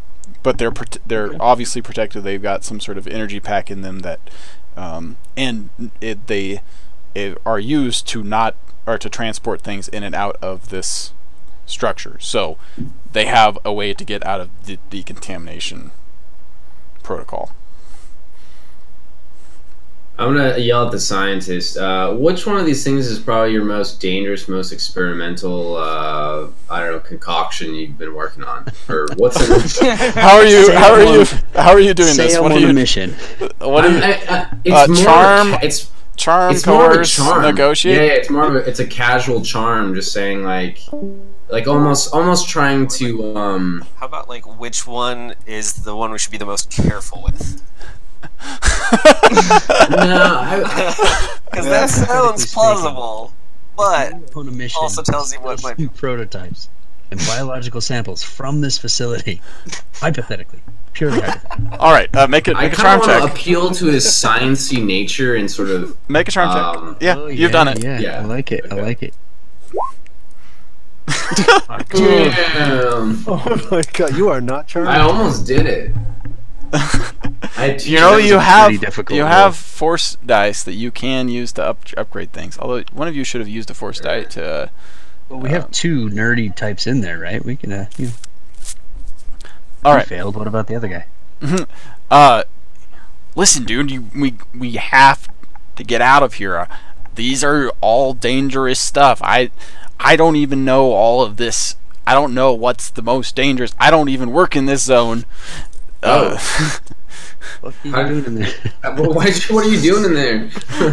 But they're obviously protected. They've got some sort of energy pack in them that, they are used to transport things in and out of this structure. So they have a way to get out of the decontamination protocol. I'm gonna yell at the scientist. Which one of these things is probably your most dangerous, most experimental, concoction you've been working on, or what's it? How are you doing this? Say I'm What on are a you? mission. What are you? It's more charm. Charm, it's more of a coerce, charm. negotiate. Yeah, it's more of it's a casual charm, just saying like almost trying to How about, like, which one is the one we should be the most careful with? Because that sounds plausible, but on a mission also tells you what might be. prototypes and biological samples from this facility, hypothetically, purely hypothetically. All right, make a I charm kind of want check. to appeal to his sciencey nature and sort of Make a charm check. Yeah, Oh, you've done it. Yeah, Yeah. I like it. I Okay. like it. damn. Oh my god, you are not charming. I almost did it. You know, was you a have pretty difficult roll. force dice that you can use to upgrade things. Although one of you should have used a force die to. Well, we have two nerdy types in there, right? We can. You know, All you right. failed. What about the other guy? Listen, dude. We have to get out of here. These are all dangerous stuff. I don't even know all of this. I don't know what's the most dangerous. I don't even work in this zone. What are you doing in there? What are you doing in there?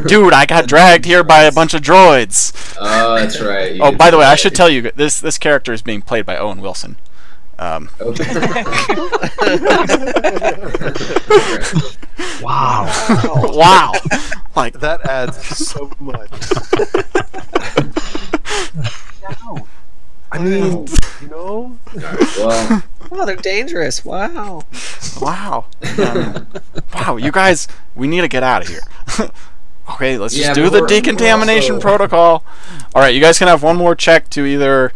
Dude, I got dragged here by a bunch of droids. Oh, that's right. You Oh, did by the way, I that. should tell you, this character is being played by Owen Wilson. Okay. Wow. Wow. Like, That adds so much. I mean, you know, Well, Oh, they're dangerous. Wow. wow. Wow, you guys, we need to get out of here. Okay, let's just Yeah, do but the we're decontamination also- protocol. Alright, you guys can have one more check to either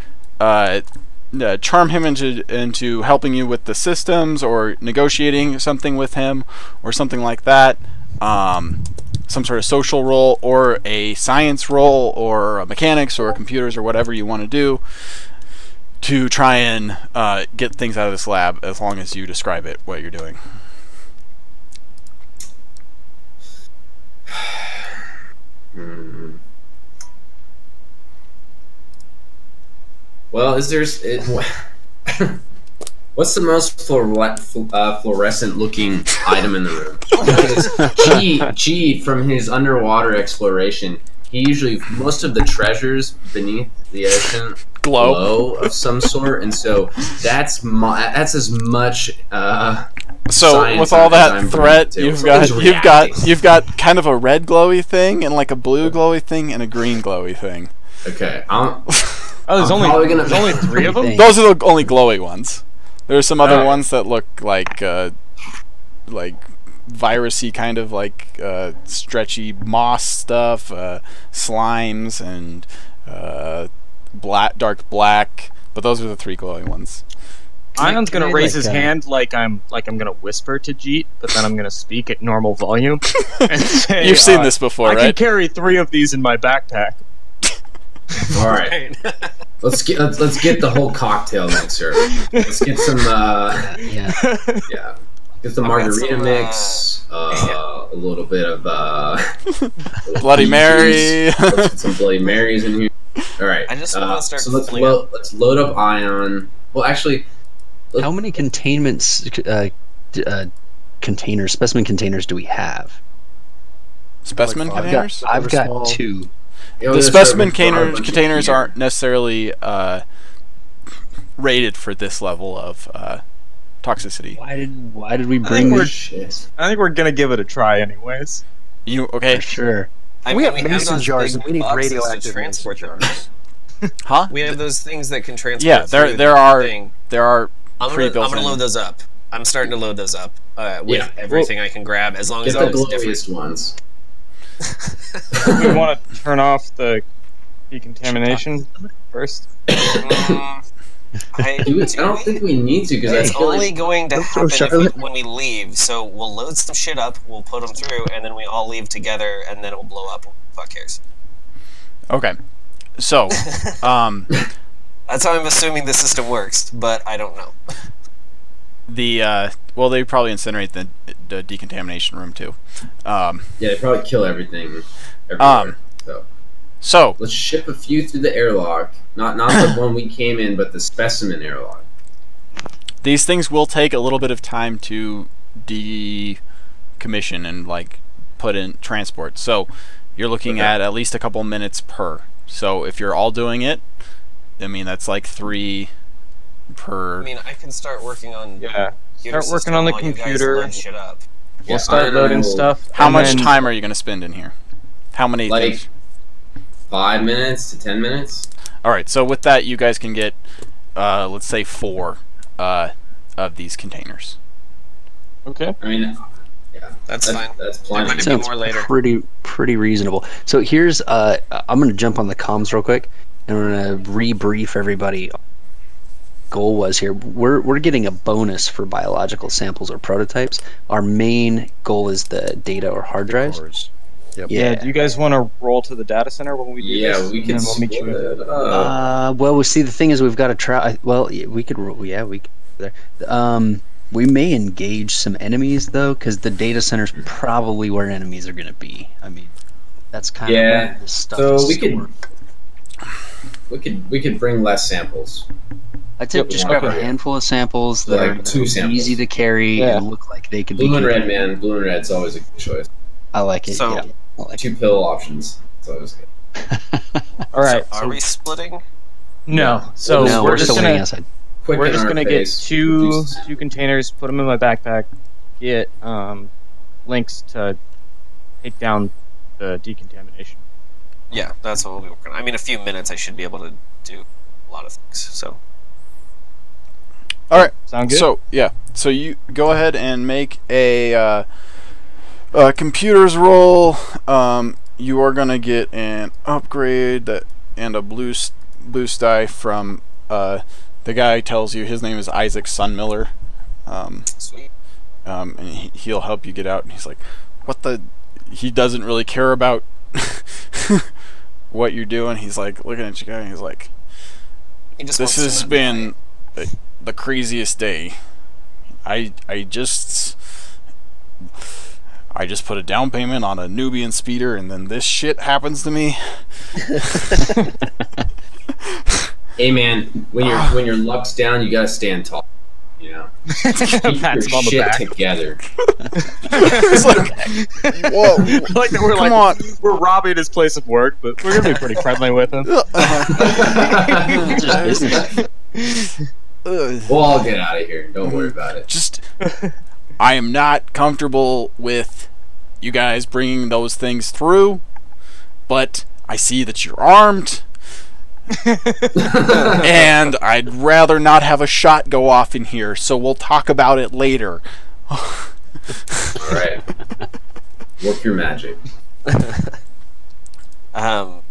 charm him into helping you with the systems or negotiating something with him or something like that. Some sort of social role or a science role or a mechanics or computers or whatever you want to do to try and get things out of this lab, as long as you describe it, what you're doing. well, what's the most fluorescent-looking item in the room? Because G, from his underwater exploration, he usually most of the treasures beneath the ocean glow of some sort, and so that's as much. So science with all as that I'm threat, bringing to it. you've Something's got kind of a red glowy thing and like a blue glowy thing and a green glowy thing. Okay, Oh, there's I'm only probably gonna- there's only three of them. Thing. Those are the only glowy ones. There's some other Alright. ones that look like virusy, kind of like stretchy moss stuff, slimes, and dark black. But those are the three glowing ones. Ion's gonna Can I, raise like, his hand like I'm gonna whisper to Jeet, but then I'm gonna speak at normal volume. And say, You've seen this before, I can right? carry 3 of these in my backpack. all right. Let's get the whole cocktail mixer. Let's get some Yeah. yeah. Get the I've got margarita some, mix. A little bit of Bloody peach Mary. juice. Let's get some Bloody Marys in here. All right. I just wanna start So let's filling up. let's load up Ion. Well, actually, How many containments, containers, specimen containers do we have? Specimen Like, containers? I've got small. 2. The specimen containers aren't necessarily rated for this level of toxicity. Why did we bring we're- this? Shit. I think we're gonna give it a try anyways. You okay? For sure. we have have mason those jars big and we need boxes to radioactive transport mason them. jars. Huh? We have those things that can transport. Yeah, there through there the are thing. there are I'm gonna pre-built in. load those up. I'm starting to load those up with Yeah. everything I can grab, as long as Get the it's different. glowiest ones. We want to turn off the decontamination first. I don't think we need to because I It's feel only like going to throw happen if Charlotte. when we leave. So we'll load some shit up, we'll put them through, and then we all leave together, and then it will blow up. Fuck cares. Okay. So, That's how I'm assuming the system works, but I don't know. well, they probably incinerate the decontamination room too. yeah, they probably kill everything everywhere. So let's ship a few through the airlock. Not the one we came in, but the specimen airlock. These things will take a little bit of time to decommission and like put in transport. So you're looking at least a couple minutes per. So if you're all doing it, I mean that's like 3 per. I mean, I can start working on Yeah. computer Start working on the system while you guys computer. load shit up. We'll start loading stuff. How and much then- time are you going to spend in here? How many Like things? 5 minutes to 10 minutes. All right, so with that, you guys can get, let's say 4 of these containers. Okay. I mean, yeah, That's fine. That's There plenty. might be Sounds more later. pretty reasonable. So here's I'm gonna jump on the comms real quick, and we're gonna rebrief everybody. Goal was here. We're getting a bonus for biological samples or prototypes. Our main goal is the data or hard drives. Cores. Yep. Yeah. Do you guys want to roll to the data center when we do Yeah, this? we And can then we'll meet you. split up. Well, we see the thing is we've got to try. Well, yeah, we could. Yeah, we could. There. We may engage some enemies though, because the data center's probably where enemies are going to be. I mean, that's kind of where this stuff So is we stored. could bring less samples. I'd say Yep, just grab a okay. handful of samples that Like are 2 samples. easy to carry Yeah. and look like they could be. Blue and red, man. Blue and red's always a good choice. I like it. So- yeah, I like 2 pill options. It's always good. it. All right. So are we splitting? No. So no, we're we're just still gonna waiting outside. Quick we're in just our gonna face. get two Reduces- containers, put them in my backpack, get links to take down the decontamination. Yeah, that's what we'll be working on. I mean, a few minutes I should be able to do a lot of things. So All right. Sound good? So yeah, so you go ahead and make a computers roll. You are gonna get an upgrade and a boost die from the guy tells you his name is Isaac Sunmiller. sweet. And he'll help you get out. And he's like, "What the?" He doesn't really care about what you're doing. He's like looking at you guys. And he's like, He just "This wants to has know been the craziest day. I just put a down payment on a Nubian speeder, and then this shit happens to me." Hey man, when your luck's down, you gotta stand tall. You know, keep your Pats him on the shit back. together. It's like, whoa, like that we're come like on. we're robbing his place of work, but we're gonna be pretty friendly with him. It's just business. We'll all get out of here. Don't worry about it. Just, I am not comfortable with you guys bringing those things through, but I see that you're armed. And I'd rather not have a shot go off in here, so we'll talk about it later. All right, work your magic.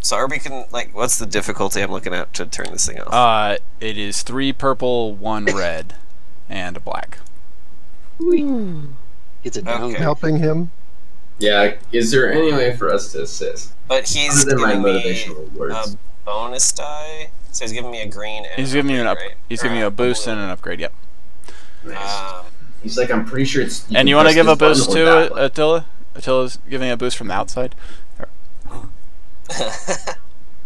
So are we can what's the difficulty I'm looking at to turn this thing off? It is 3 purple, 1 red, and a black. It's a downgrade. Helping him. Yeah, is there any way for us to assist? But he's Other than my giving me motivational words. a bonus die. So he's giving me a green. And He's giving you an upgrade, right? He's Or giving you a boost blue. and an upgrade. Yep. Nice. He's like, I'm pretty sure it's. And you want to give a boost to Attila? Attila's giving a boost from the outside.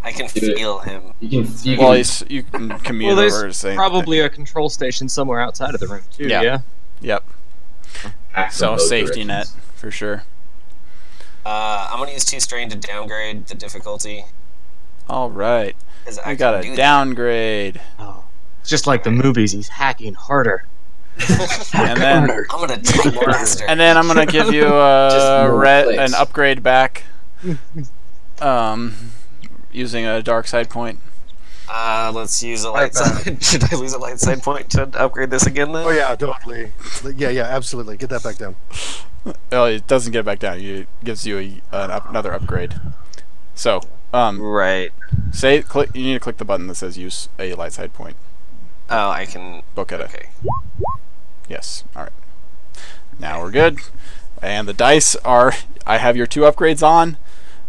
I can Do it. feel him. You can. Well, you can commute Well, over there's to say. probably a control station somewhere outside of the room too. Yeah. Yeah. Yep. act from So both safety net directions. for sure. I'm gonna use 2 strain to downgrade the difficulty. All right. 'Cause I We got can a do that. downgrade, It's just like the movies. He's hacking harder. and then I'm gonna take master. and then I'm gonna give you Just more clicks. an upgrade back. Using a dark side point. Let's use a light side. Should I lose a light side point to upgrade this again then? Oh yeah, totally. Yeah, absolutely. Get that back down. Well, it doesn't get back down. It gives you another upgrade. So, Right. click. You need to click the button that says use a light side point. Oh, I can. Book at it. Okay. Yes. All right. Now we're good. And the dice are. I have your 2 upgrades on.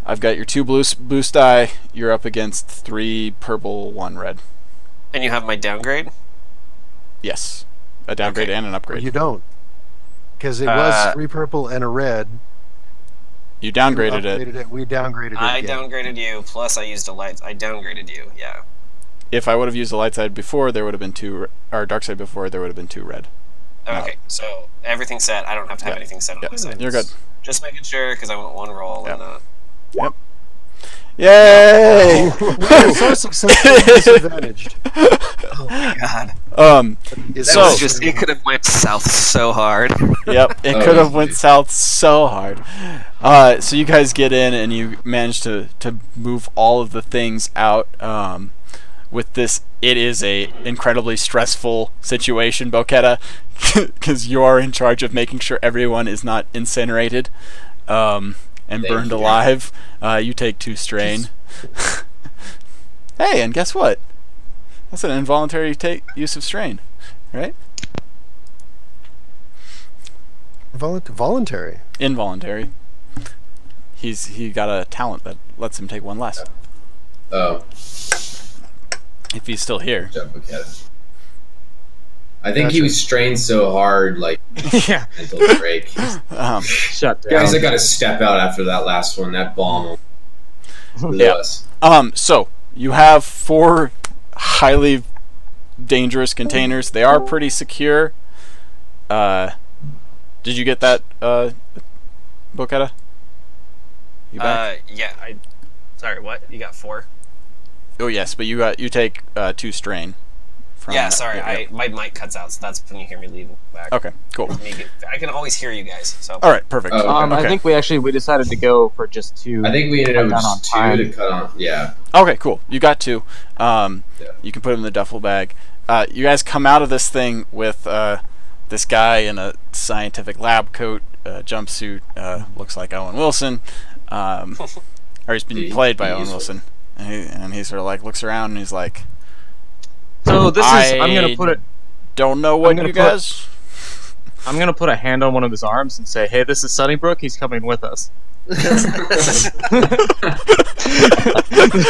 I've got your 2 boost die. You're up against 3 purple, 1 red. And you have my downgrade? Yes. A downgrade Okay. and an upgrade. You don't, because it was 3 purple and a red. You You downgraded it. upgraded it. We downgraded it. I again. downgraded you, plus I used a light. I downgraded you, yeah. If I would have used the light side before, there would have been 2, or dark side before, there would have been 2 red. Okay, so everything's set. I don't have to have Yeah. anything set on Yeah, my side. you're good. Just making sure, because I want 1 roll and Yay! We're so successfully disadvantaged. Oh my god. Is That was just, it could have went south so hard. Yep, it could have went south so hard. So you guys get in and you manage to move all of the things out. With this, it is a incredibly stressful situation, Boqueta, because you are in charge of making sure everyone is not incinerated and burned alive. You take 2 strain. Hey, and guess what? That's an involuntary use of strain, right? Voluntary. Involuntary. He got a talent that lets him take 1 less. Oh. If he's still here. I think he was strained so hard, like Yeah. mental break. Shut down. Guys, I gotta step out after that last one. That bomb. Yeah. So you have 4 highly dangerous containers. They are pretty secure. Did you get that, Boqueta? You back? Yeah. Sorry, what? You got 4? Oh yes, but you take 2 strain. Yeah, sorry. Yeah. My mic cuts out, so that's when you hear me leaving back. Okay, cool. I can always hear you guys. So. All right, perfect. Oh, okay. I think we decided to go for just 2. I think we ended up with on just time. 2 to cut on. Yeah. Okay, cool. You got 2. Yeah. You can put them in the duffel bag. You guys come out of this thing with this guy in a scientific lab coat, jumpsuit. Looks like Owen Wilson, or he's been played by Owen Wilson. And he sort of like looks around and he's like, So this is. I'm gonna put it. Don't know what you guys. I'm gonna put a hand on one of his arms and say, "Hey, this is Sunnybrook. He's coming with us." There's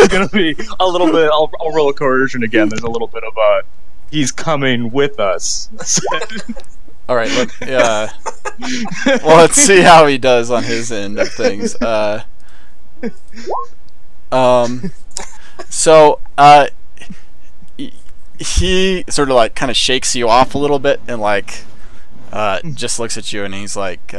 gonna be a little bit. I'll roll a coercion again. There's a little bit of a. He's coming with us. All right. Well, let's see how he does on his end of things. So he sort of like kind of shakes you off a little bit and like just looks at you and he's like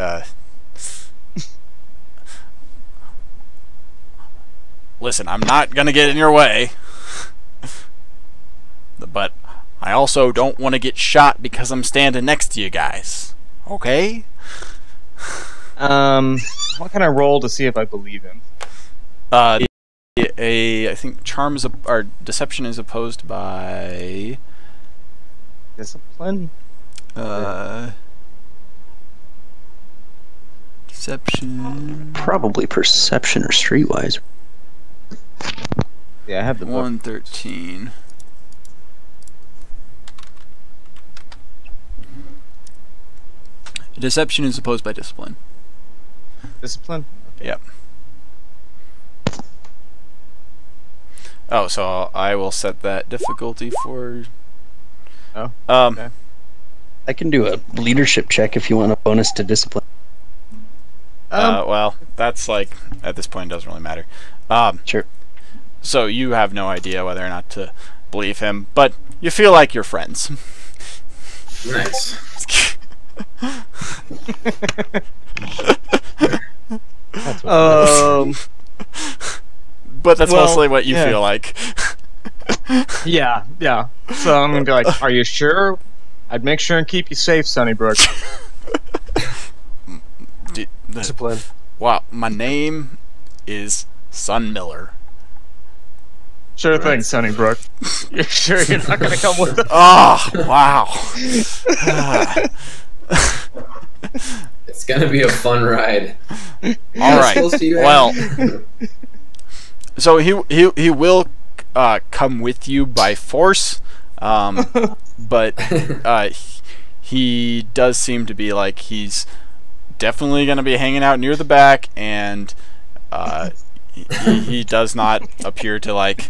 listen, I'm not gonna get in your way, but I also don't want to get shot because I'm standing next to you guys, okay? What can I roll to see if I believe him? I think charm is or deception is opposed by Discipline? deception. Probably perception or streetwise. Yeah, I have the book. 113. Deception is opposed by discipline. Discipline? Yep. Oh, so I will set that difficulty for. Oh. Okay. I can do a leadership check if you want a bonus to discipline. Well, that's like at this point doesn't really matter. Sure. So you have no idea whether or not to believe him, but you feel like you're friends. Nice. But that's Well, mostly what you yeah. feel like. Yeah. So I'm gonna be like, "Are you sure?" I'd make sure and keep you safe, Sunnybrook. Discipline. Wow, my name is Sun Miller. Sure thing, Sunnybrook. You're sure you're not gonna come with us? Oh, wow. It's gonna be a fun ride. All right. Well, so he will come with you by force, but he does seem to be like he's definitely going to be hanging out near the back, and he does not appear to like.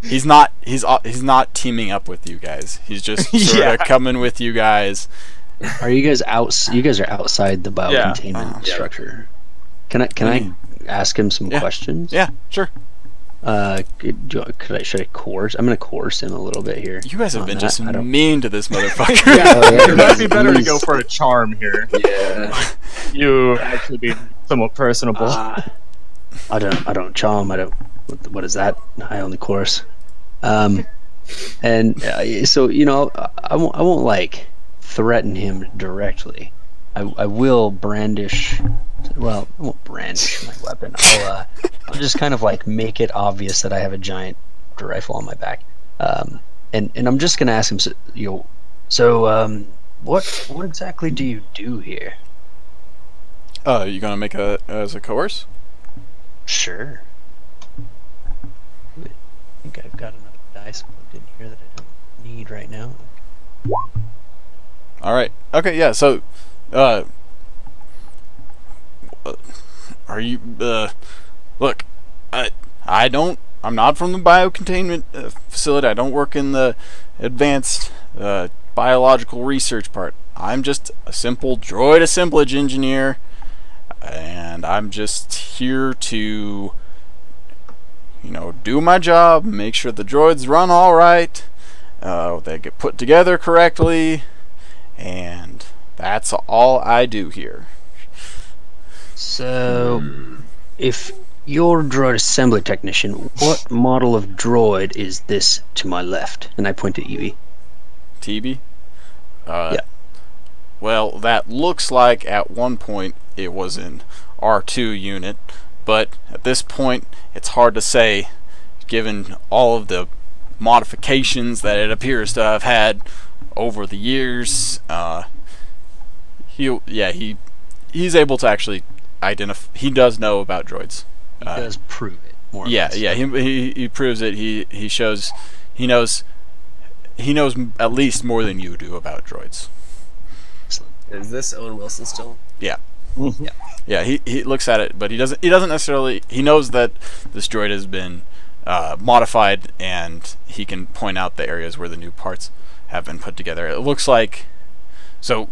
He's not teaming up with you guys. He's just sort of coming with you guys. Are you guys out? You guys are outside the biocontainment structure. Can I ask him some questions? Yeah, sure. Should I coerce? I'm gonna coerce him a little bit here. You guys have been that. just I don't- mean to this motherfucker. It might be better to go for a charm here. Yeah. You actually be somewhat personable. I don't charm. I don't. What is that? I only course. And so I won't like threaten him directly. I will brandish. Well, I won't brandish my weapon. I'll just kind of like make it obvious that I have a giant rifle on my back. And I'm just gonna ask him. So what exactly do you do here? You gonna make as a coerce? Sure. I think I've got enough dice plugged in here that I don't need right now. All right. Okay. Yeah. So, are you? Look, I'm not from the biocontainment facility. I don't work in the advanced biological research part. I'm just a simple droid assemblage engineer, and I'm just here to, do my job, make sure the droids run all right, they get put together correctly, and that's all I do here. So, if you're a droid assembly technician, what model of droid is this to my left? And I point at Evie. TB? Yeah. Well, that looks like at one point it was an R2 unit, but at this point it's hard to say, given all of the modifications that it appears to have had over the years. He's able to actually identify. He does know about droids. He does prove it. More or less. Yeah. He proves it. He shows. He knows at least more than you do about droids. Is this Owen Wilson still? Yeah. Yeah. He looks at it, but he doesn't necessarily. He knows that this droid has been modified, and he can point out the areas where the new parts have been put together. It looks like. So,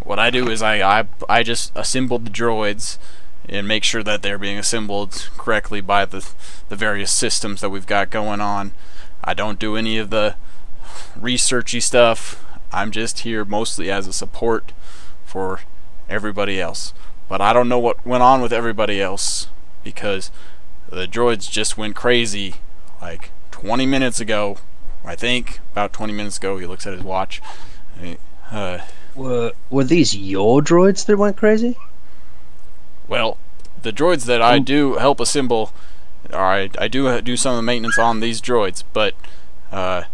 what I do is I just assemble the droids and make sure that they're being assembled correctly by the various systems that we've got going on. I don't do any of the researchy stuff. I'm just here mostly as a support for everybody else. But I don't know what went on with everybody else, because the droids just went crazy like 20 minutes ago. I think about 20 minutes ago. He looks at his watch. Were these your droids that went crazy? Well, the droids that I do help assemble, I do some of the maintenance on these droids, but for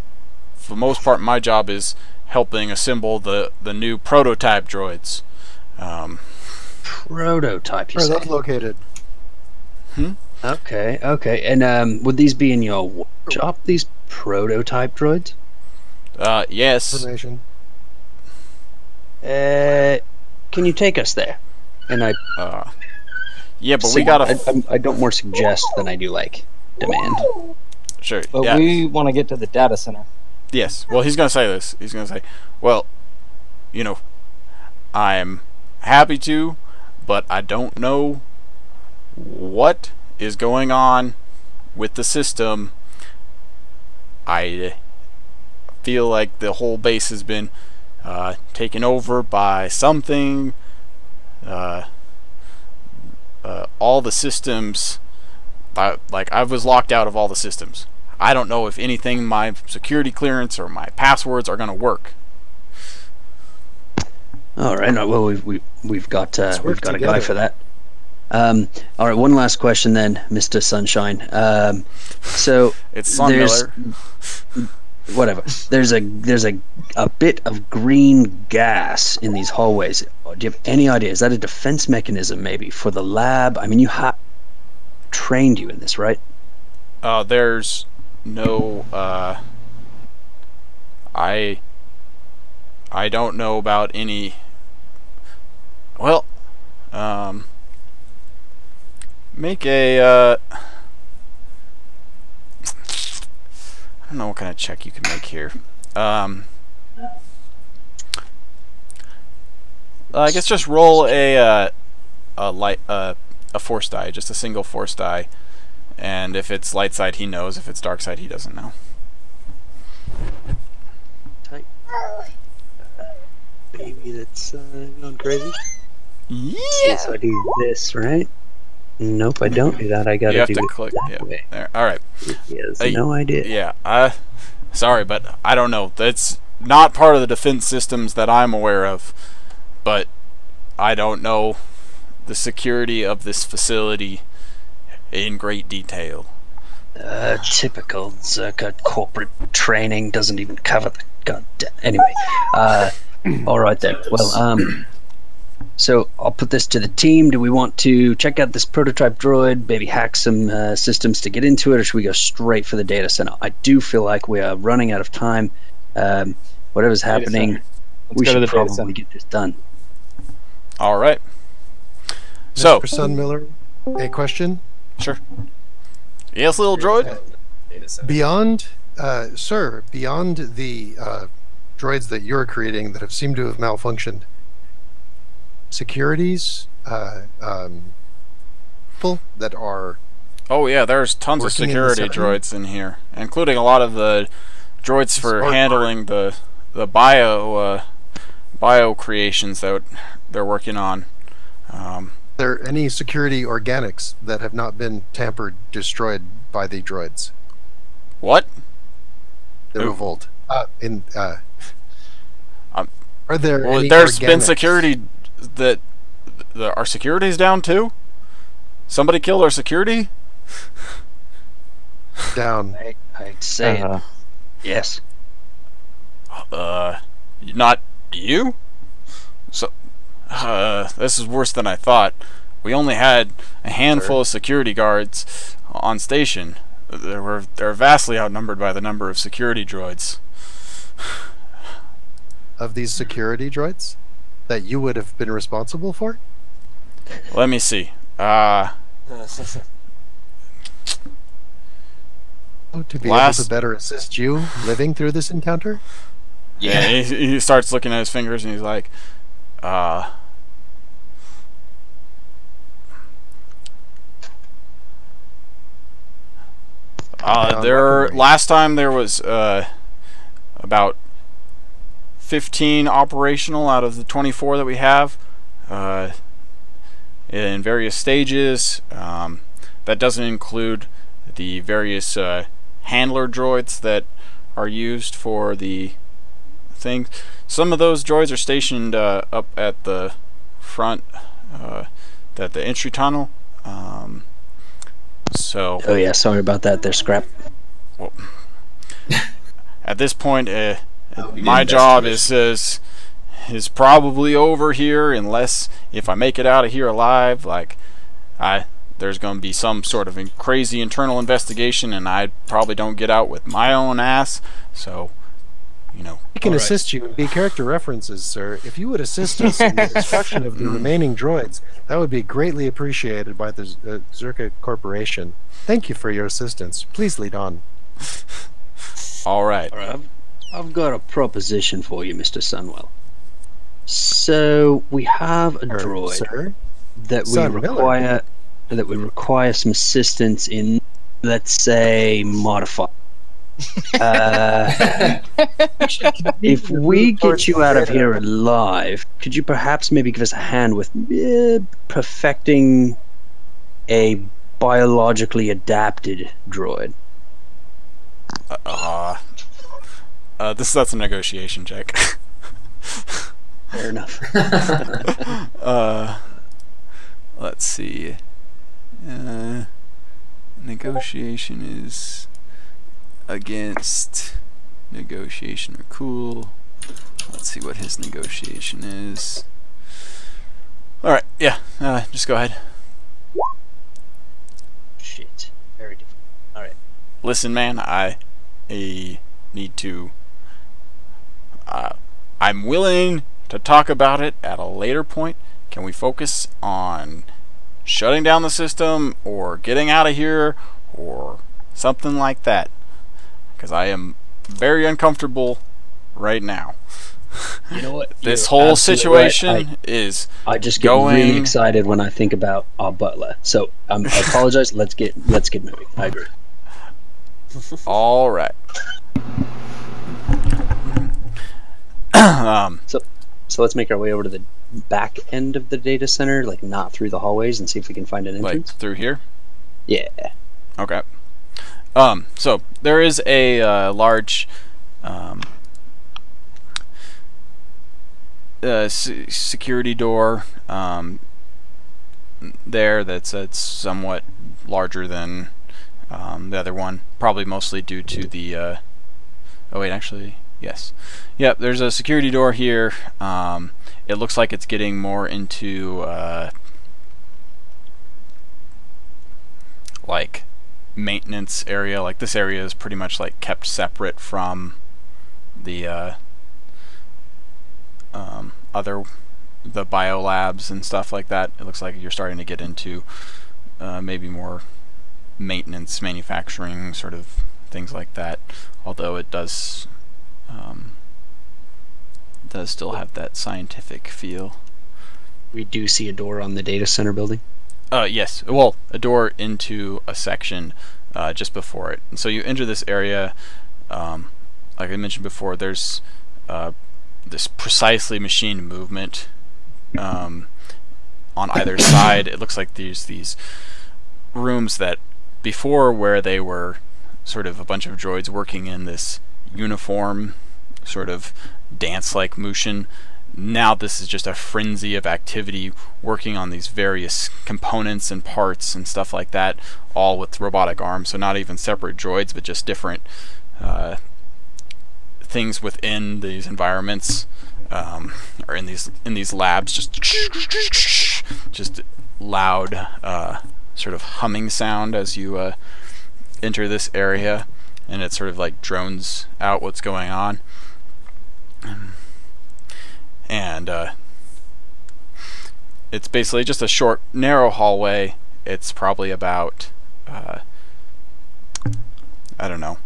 the most part, my job is helping assemble the new prototype droids. Prototype, you Where are say? those located? Okay. And would these be in your workshop, these prototype droids? Yes. Information. Can you take us there? And Yeah, but we gotta. I don't more suggest than I do like demand. Sure. But yeah. we want to get to the data center. Yes. Well, he's gonna say this. He's gonna say, "Well, I'm happy to, but I don't know what is going on with the system. I feel like the whole base has been taken over by something. All the systems, I was locked out of all the systems. I don't know if anything, my security clearance or my passwords are going to work." All right. Well, we've got a together. guy for that. All right. One last question then, Mr. Sunshine. So It's Sun Miller. Whatever. There's a bit of green gas in these hallways. Do you have any idea? Is that a defense mechanism maybe for the lab? I mean, you trained you in this, right? There's no. I don't know about any. Well, make a. I don't know what kind of check you can make here. I guess just roll a force die, just a single force die, and if it's light side, he knows. If it's dark side, he doesn't know. Tight. Baby, that's going crazy. Yeah. So I do this, right? Nope, I don't do that. I gotta You have do to it click. that Yeah. way. There. All right. He has no idea. Yeah, sorry, but I don't know. That's not part of the defense systems that I'm aware of. But I don't know the security of this facility in great detail. Typical CZERKA corporate training doesn't even cover the goddamn. Anyway, all right then. Well, so I'll put this to the team. Do we want to check out this prototype droid, maybe hack some systems to get into it, or should we go straight for the data center? I do feel like we are running out of time. Whatever's happening, we should probably get this done. All right. So, Mr. Sunmiller, a question? Sure. Yes, little droid? Beyond, sir, beyond the droids that you're creating that have seemed to have malfunctioned, securities, people that are... Oh yeah, there's tons of security droids in here, including a lot of the droids for handling the bio creations that they're working on. Are there any security organics that have not been tampered, destroyed by the droids? What? The revolt. Are there any there's organics? been security that our security's down too? Somebody killed our security? Down. I'd say it. Yes. Not you? So, this is worse than I thought. We only had a handful of security guards on station. They're vastly outnumbered by the number of security droids. Of these security droids that you would have been responsible for? Let me see. To be able to better assist you living through this encounter? Yeah, he starts looking at his fingers and he's like, last time there was about 15 operational out of the 24 that we have in various stages. That doesn't include the various handler droids that are used for the things. Some of those droids are stationed up at the front, at the entry tunnel. So. Oh yeah, sorry about that. They're scrap. Well, at this point, my job is probably over here, unless if I make it out of here alive, like there's going to be some sort of crazy internal investigation, and I probably don't get out with my own ass. So, you know. We can assist you and be character references, sir. If you would assist us in the destruction of the remaining droids, that would be greatly appreciated by the CZERKA Corporation. Thank you for your assistance. Please lead on. All right. I've got a proposition for you, Mr. Sunwell. So we have a droid sir? that we require some assistance in, let's say, modify. If we get you out of here alive, could you perhaps maybe give us a hand with perfecting a biologically adapted droid? That's a negotiation check. Fair enough. Let's see. Negotiation is against negotiation or cool. Let's see what his negotiation is. Alright, yeah, just go ahead. Shit. Very different. Alright. Listen, man, I need to... I'm willing to talk about it at a later point. Can we focus on shutting down the system or getting out of here or something like that? Because I am very uncomfortable right now. You know what? This whole situation is I just get really excited when I think about our butler. So I apologize. Let's get moving. I agree. All right. So let's make our way over to the back end of the data center, like not through the hallways, and see if we can find an entrance. Like through here? Yeah. Okay. So there is a large security door there that's somewhat larger than the other one, probably mostly due to the oh wait, actually yes, yep, there's a security door here. It looks like it's getting more into like maintenance area. Like this area is pretty much like kept separate from the the biolabs and stuff like that. It looks like you're starting to get into maybe more maintenance, manufacturing sort of things like that, although it does still have that scientific feel. We do see a door on the data center building. Yes, well, a door into a section just before it. And so you enter this area, like I mentioned before, there's this precisely machined movement on either side. It looks like there's these rooms that before, where they were sort of a bunch of droids working in this uniform sort of dance-like motion. Now this is just a frenzy of activity working on these various components and parts and stuff like that, all with robotic arms. So not even separate droids, but just different things within these environments, or in these labs, just loud sort of humming sound as you enter this area, and it sort of like drones out what's going on. And it's basically just a short, narrow hallway. It's probably about I don't know,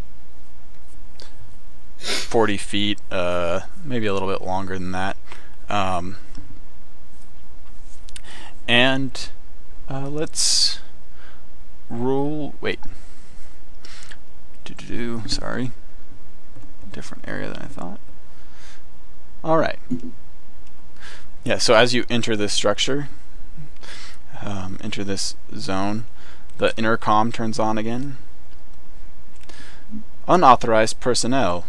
40 feet, maybe a little bit longer than that. And let's roll. Wait. Sorry. Different area than I thought. All right. Yeah, so as you enter this structure, enter this zone, the intercom turns on again. Unauthorized personnel,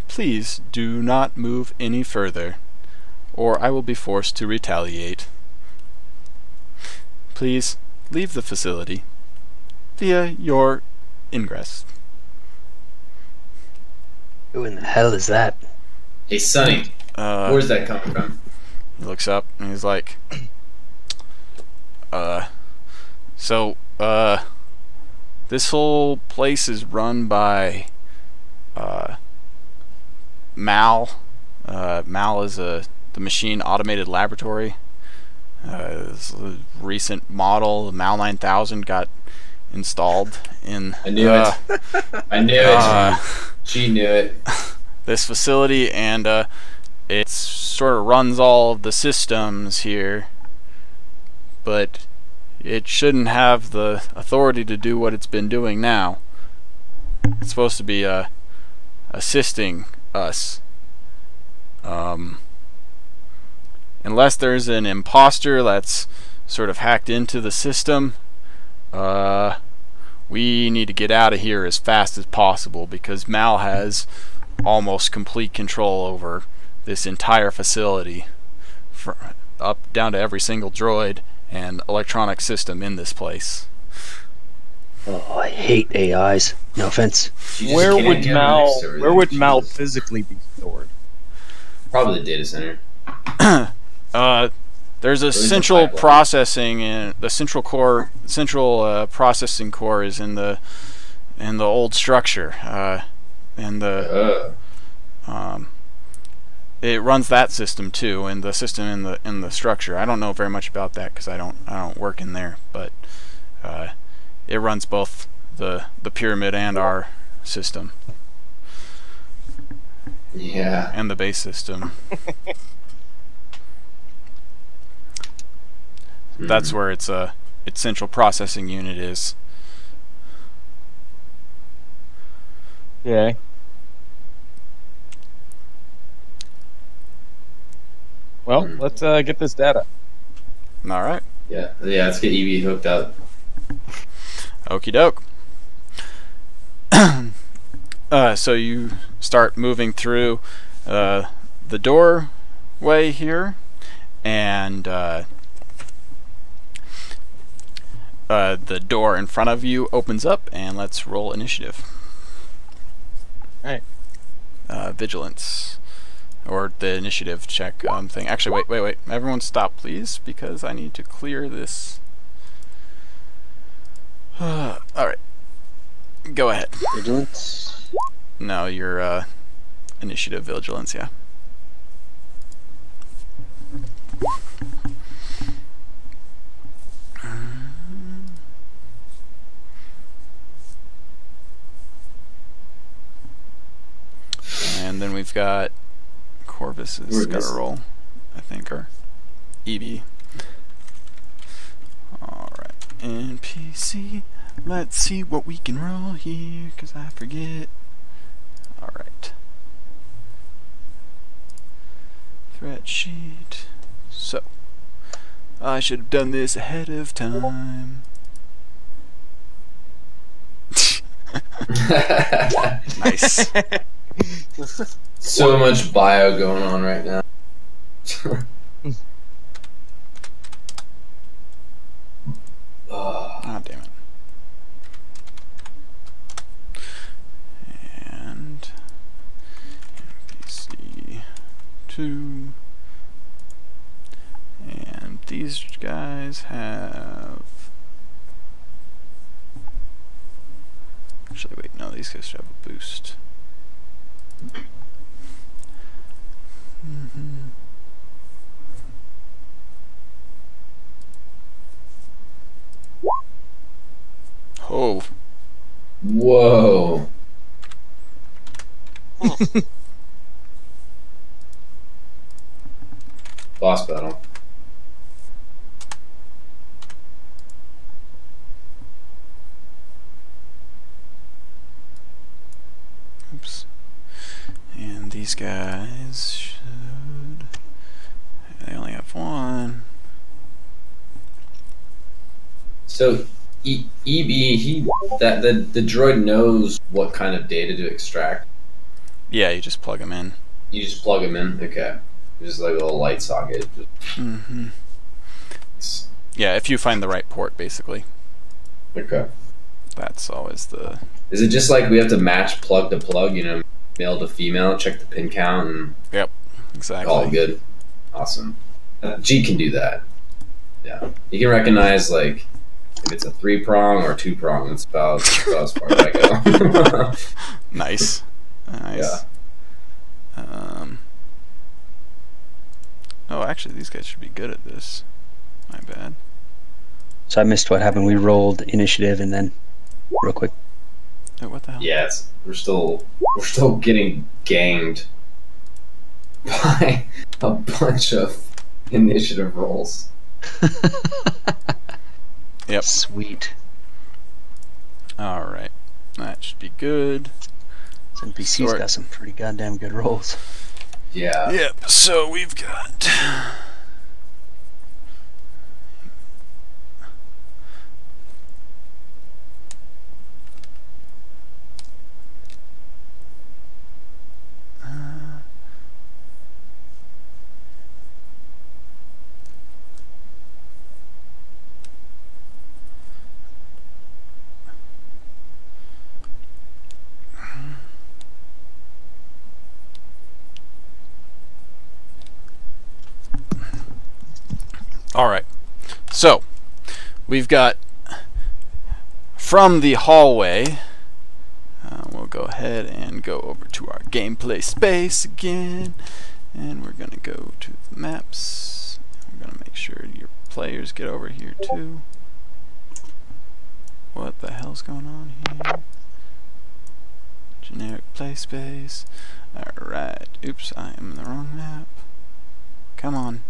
please do not move any further, or I will be forced to retaliate. Please leave the facility via your ingress. Who in the hell is that? Hey, Sonny. Where's that coming from? He looks up and he's like, this whole place is run by MAL. MAL is the Machine Automated Laboratory. This is a recent model, the MAL 9000, got installed in. I knew it. I knew it. She knew it. This facility, and it sort of runs all of the systems here, but it shouldn't have the authority to do what it's been doing now. It's supposed to be assisting us. Unless there's an imposter that's sort of hacked into the system, we need to get out of here as fast as possible, because Mal has almost complete control over this entire facility, up down to every single droid and electronic system in this place. Oh, I hate AIs. No offense. Where would Mal physically be stored? Probably the data center. There's a central processing, and the central processing core is in the old structure, and it runs that system too, and the system in the structure. I don't know very much about that because I don't work in there, but it runs both the pyramid and our system. Yeah. And the base system. That's where its central processing unit is. Yeah. Well, let's get this data. All right. Yeah. Let's get Evie hooked up. Okie doke. So you start moving through the doorway here, and the door in front of you opens up, and let's roll initiative. Alright. Vigilance, or the initiative check thing. Actually, wait. Everyone stop, please, because I need to clear this. Alright. Go ahead. Vigilance. No, your initiative vigilance, yeah. And then we've got Corvus has got a roll, I think, or EB. Alright, NPC. Let's see what we can roll here, because I forget. Alright. Threat sheet. So, I should have done this ahead of time. Nice. So much bio going on right now. Ah, damn it. And NPC 2. And these guys have... Actually, wait, no, these guys should have a boost. Oh. Whoa. Boss battle. Oops. And these guys should... They only have one. So EB, the droid knows what kind of data to extract. Yeah, you just plug them in. You just plug them in. Okay, just like a little light socket. Yeah, if you find the right port, basically. Okay. That's always the... Is it just like we have to match plug to plug? You know, male to female, check the pin count, and Yep, exactly. all good. Awesome. G can do that. Yeah, you can recognize like if it's a 3-prong or 2-prong. That's about as far as I go. Nice. Nice. Yeah. Oh, actually, these guys should be good at this. My bad. So I missed what happened. We rolled initiative and then, real quick. Oh, what the hell? Yeah, we're still getting ganged by a bunch of initiative rolls. Yep. Sweet. Alright. That should be good. This NPC's got some pretty goddamn good rolls. Yeah. Yep, so we've got... Alright, so we've got from the hallway, we'll go ahead and go over to our gameplay space again, and we're going to go to the maps. We're going to make sure your players get over here too. What the hell's going on here? Generic play space. Alright, oops, I am in the wrong map. Come on.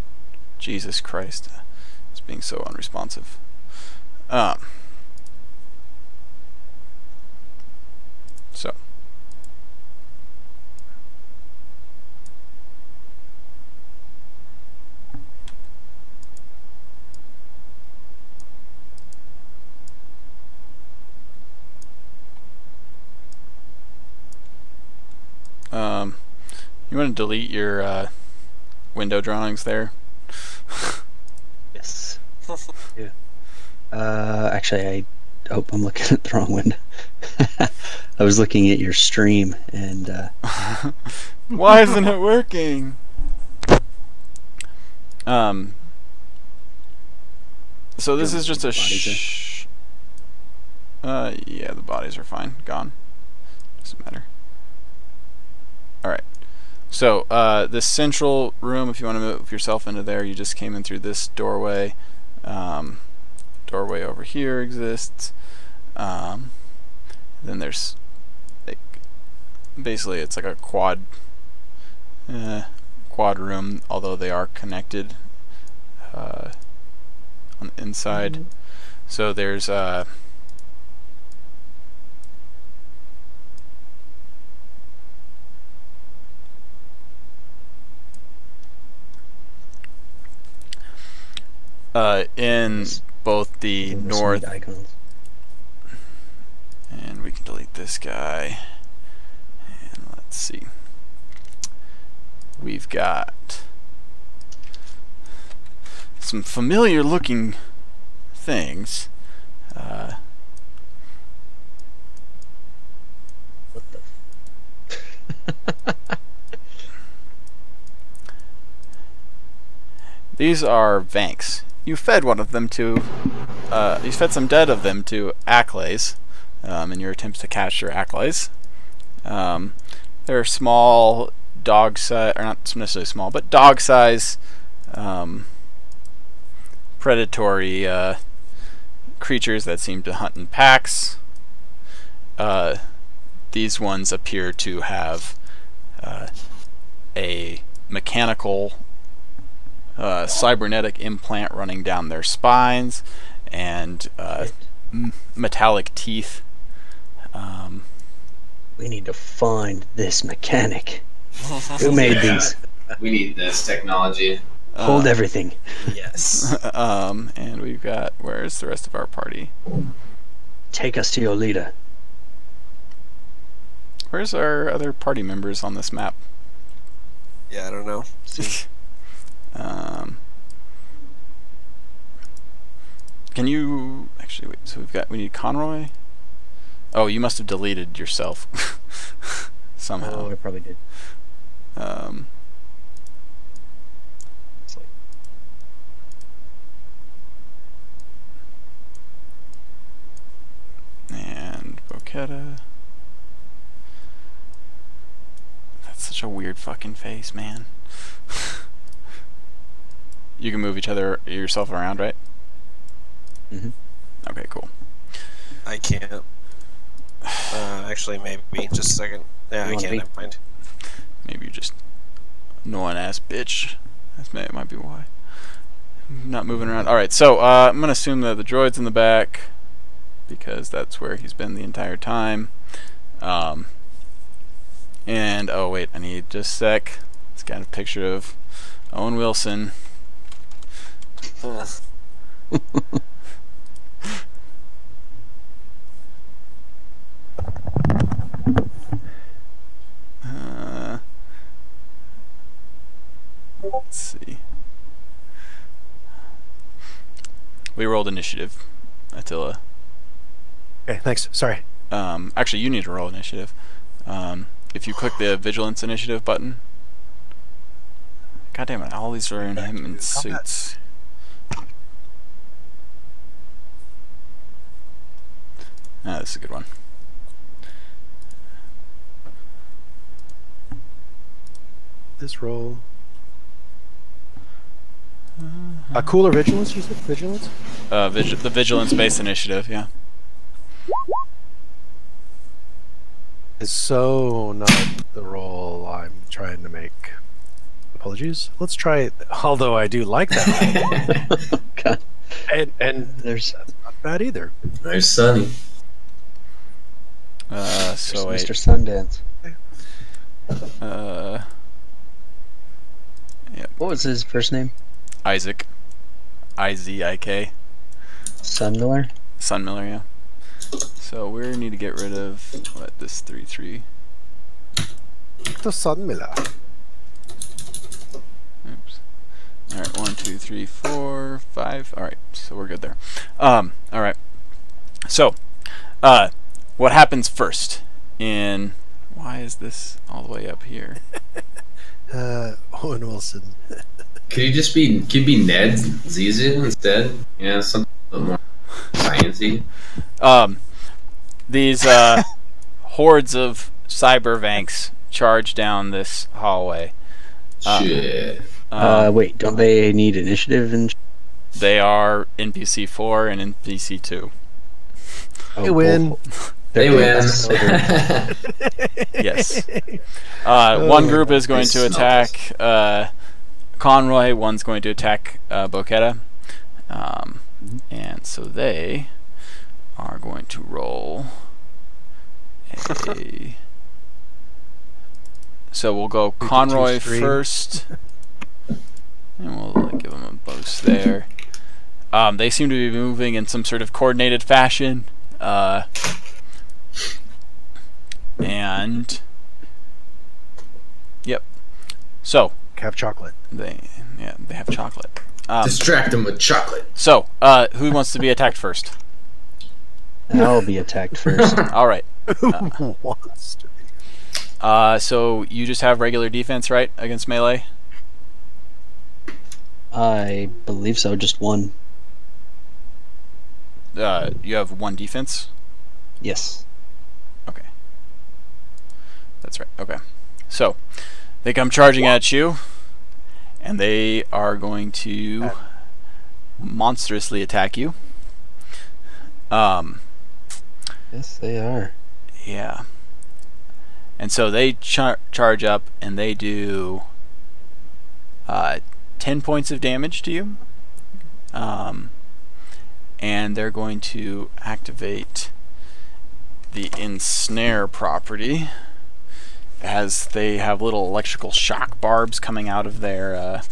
Jesus Christ, it's being so unresponsive. So. You want to delete your window drawings there? Yes. Yeah. Actually, I'm looking at the wrong window. I was looking at your stream, and why isn't it working? So this is just a yeah, the bodies are fine. Gone. Doesn't matter. Alright. So, this central room, if you want to move yourself into there, you just came in through this doorway. Doorway over here exists. Then there's, like, basically it's like a quad room, although they are connected on the inside. So there's in both the north, and we can delete this guy, and let's see, we've got some familiar looking things. What the? These are Vanks. You fed one of them to, you fed some dead of them to ACKLAYs in your attempts to catch your ACKLAYs. They're small dog size, or not necessarily small, but dog size predatory creatures that seem to hunt in packs. These ones appear to have a mechanical cybernetic implant running down their spines, and metallic teeth. We need to find this mechanic. Who made these? We need this technology. Hold everything. Yes. And we've got, where's the rest of our party? Take us to your leader. Where's our other party members on this map? Yeah, I don't know. Can you actually wait? So we need Conroy. Oh, you must have deleted yourself somehow. Oh, I probably did. And Boquetta. That's such a weird fucking face, man. You can move yourself around, right? Mm-hmm. Okay, cool. I can't. Actually, maybe. Just a second. Yeah, I can't. Never mind. Maybe you're just annoying ass bitch. That might be why. I'm not moving around. Alright, so I'm gonna assume that the droid's in the back, because that's where he's been the entire time. And oh wait, I need just a sec. It's got a picture of Owen Wilson. Let's see. We rolled initiative, Attila. Okay, thanks. Sorry. Actually, you need to roll initiative. If you click the vigilance initiative button. God damn it! All these are in him in suits. Ah, this is a good one. This roll. Cooler vigilance, you said? Vigilance? The vigilance-based initiative, yeah. Is so not the roll I'm trying to make. Apologies. Let's try it. Although I do like that. God. And There's that's not bad either. There's Sunny. So wait. Mr. Sundance. Yep. What was his first name? Isaac. I-Z-I-K. Sunmiller? Sunmiller, yeah. So we need to get rid of, what, this 3-3. To Son Miller. Oops. All right, 1, 2, 3, 4, 5. All right, so we're good there. All right. So, what happens first? Why is this all the way up here? Owen Wilson. Could you be Ned Zizu instead? Yeah, something a little more sciencey. These hordes of cybervanks charge down this hallway. Shit. Wait, don't they need initiative? And They are NPC 4 and NPC 2. They win. They win. Yes. One group is going to attack Conroy, one's going to attack Boqueta. And so they are going to roll a... So we'll go Conroy first. And we'll give them a boost there. They seem to be moving in some sort of coordinated fashion. And... Yep. So... Have chocolate. They have chocolate. Distract them with chocolate. So, who wants to be attacked first? I'll be attacked first. All right. Who wants to be? So you just have regular defense, right, against melee? I believe so, just one. You have 1 defense? Yes. Okay. That's right. Okay. So, they come charging at you, and they are going to monstrously attack you. Yes, they are. Yeah. And so they charge up, and they do 10 points of damage to you. And they're going to activate the ensnare property, as they have little electrical shock barbs coming out of their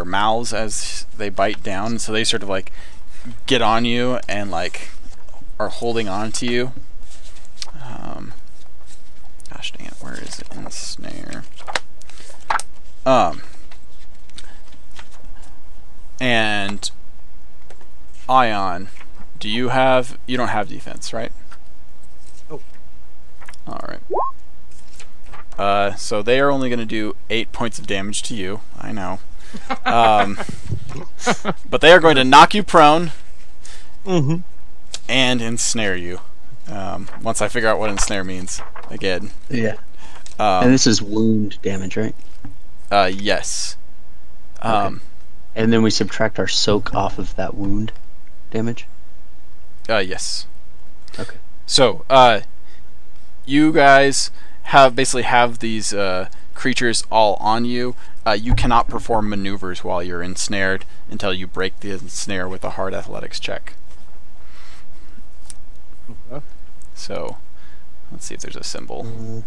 mouths as they bite down. So they sort of like get on you and like are holding on to you. Gosh dang it, where is it? Ensnare. And Ion, you don't have defense, right? Oh. Alright. So they are only going to do 8 points of damage to you. I know. But they are going to knock you prone and ensnare you. Once I figure out what ensnare means again. Yeah. And this is wound damage, right? Yes. Okay. And then we subtract our soak off of that wound damage? Yes. Okay. So, you guys basically have these creatures all on you. You cannot perform maneuvers while you're ensnared until you break the ensnare with a hard athletics check. Okay. So, let's see if there's a symbol.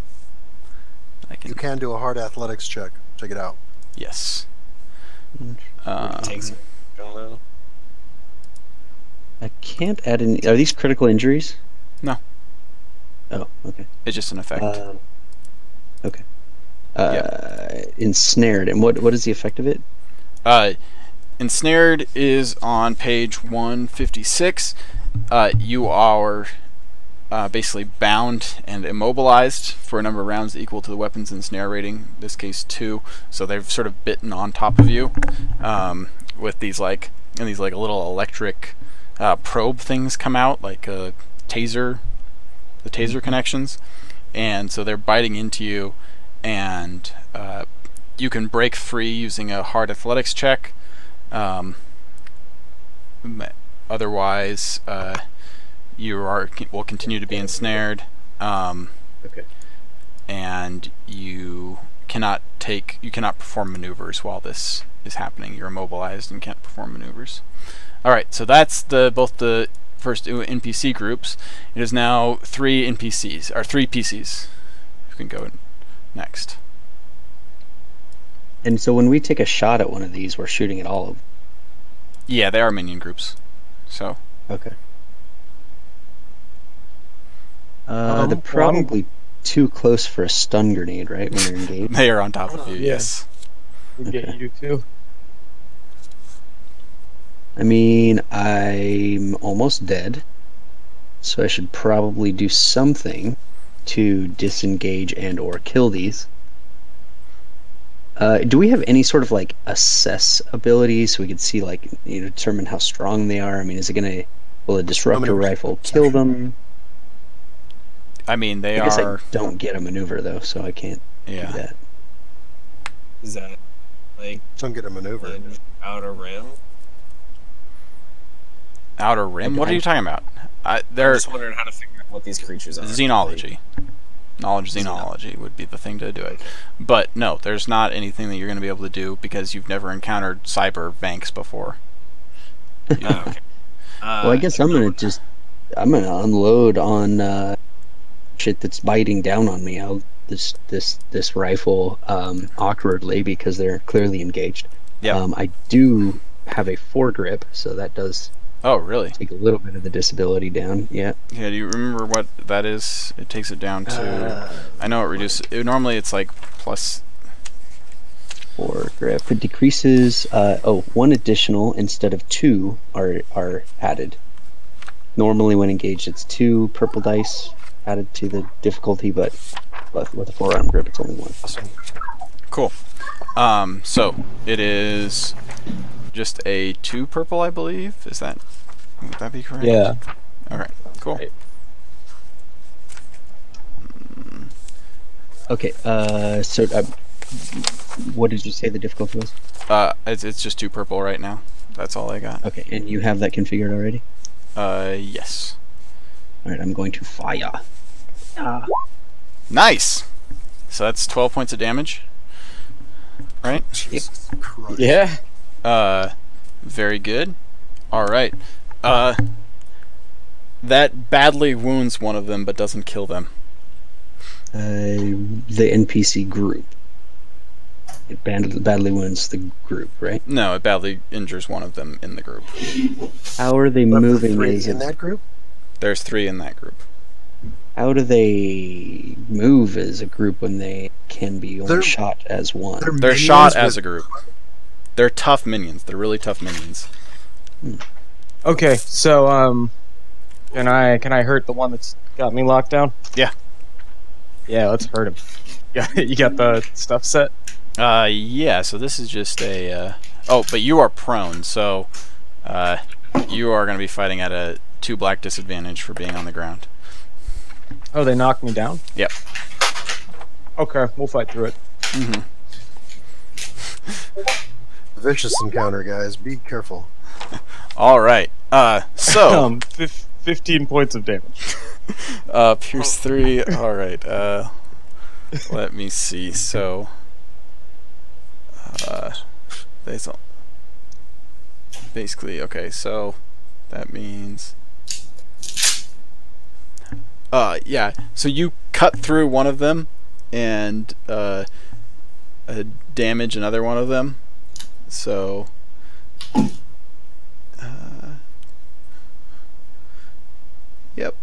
You can do a hard athletics check. Check it out. Yes. Takes it. Don't know. I can't add any... Are these critical injuries? No. Oh, okay. It's just an effect. Okay. Ensnared. And what is the effect of it? Ensnared is on page 156. You are basically bound and immobilized for a number of rounds equal to the weapon's ensnare rating, in this case 2. So they've sort of bitten on top of you with these little electric probe things come out, like the taser connections, and so they're biting into you, and you can break free using a hard athletics check. Otherwise, you will continue to be ensnared. Okay. And you cannot perform maneuvers while this is happening. You're immobilized and can't perform maneuvers. All right, so that's both the first NPC groups. It is now 3 PCs. You can go next. And so when we take a shot at one of these, we're shooting at all of them? Yeah, they are minion groups. So. Okay. They're probably too close for a stun grenade, right? When they're engaged. They are on top of you. Yeah. Yes. We get Okay. you too. I mean, I'm almost dead, so I should probably do something to disengage and or kill these. Do we have any sort of like assess ability so we could see like determine how strong they are? I mean, will a disruptor rifle kill them? I mean, they I guess are. I don't get a maneuver though, so I can't do Yeah. that. Is that like Don't get a maneuver. an outer rim? Outer rim? What are you talking about? I'm They're just wondering how to figure out what these creatures are. xenology. Knowledge xenology would be the thing to do it. But no, there's not anything that you're going to be able to do because you've never encountered cyber Vanks before. Oh, okay. Well, I guess I'm gonna unload on shit that's biting down on me. This rifle awkwardly because they're clearly engaged. Yeah. I do have a foregrip, so that does Oh, really? take a little bit of the disability down. Yeah. Yeah, do you remember what that is? It takes it down to... I know it reduces... Normally it's like plus... Foregrip. It decreases... one additional instead of 2 are added. Normally when engaged it's 2 purple dice added to the difficulty, but with a forearm grip it's only 1. Awesome. Cool. So, it is just a 2 purple, I believe? Would that be correct? Yeah. Alright, cool. Right. Okay, so what did you say the difficulty was? It's just 2 purple right now. That's all I got. Okay, and you have that configured already? Yes. Alright, I'm going to fire. Nice! So that's 12 points of damage. Right? Jesus Christ. Yeah. Very good. Alright. That badly wounds one of them, but doesn't kill them. The NPC group. It badly wounds the group, right? No, it badly injures one of them in the group. How are they But the moving? 3 in that group? There's 3 in that group. How do they move as a group when they can be only shot as one? They're shot as a group. They're tough minions. They're really tough minions. Okay, so can I hurt the one that's got me locked down? Yeah. Yeah, let's hurt him. Yeah, you got the stuff set? Yeah, so this is just a... Oh, but you are prone, so you are going to be fighting at a 2 black disadvantage for being on the ground. Oh, they knocked me down? Yep. Okay, we'll fight through it. Mm-hmm. Vicious encounter, guys. Be careful. Alright, so... 15 points of damage. Pierce 3, alright, let me see, so... basically, okay, so that means... yeah, so you cut through one of them and damage another one of them, so... Yep.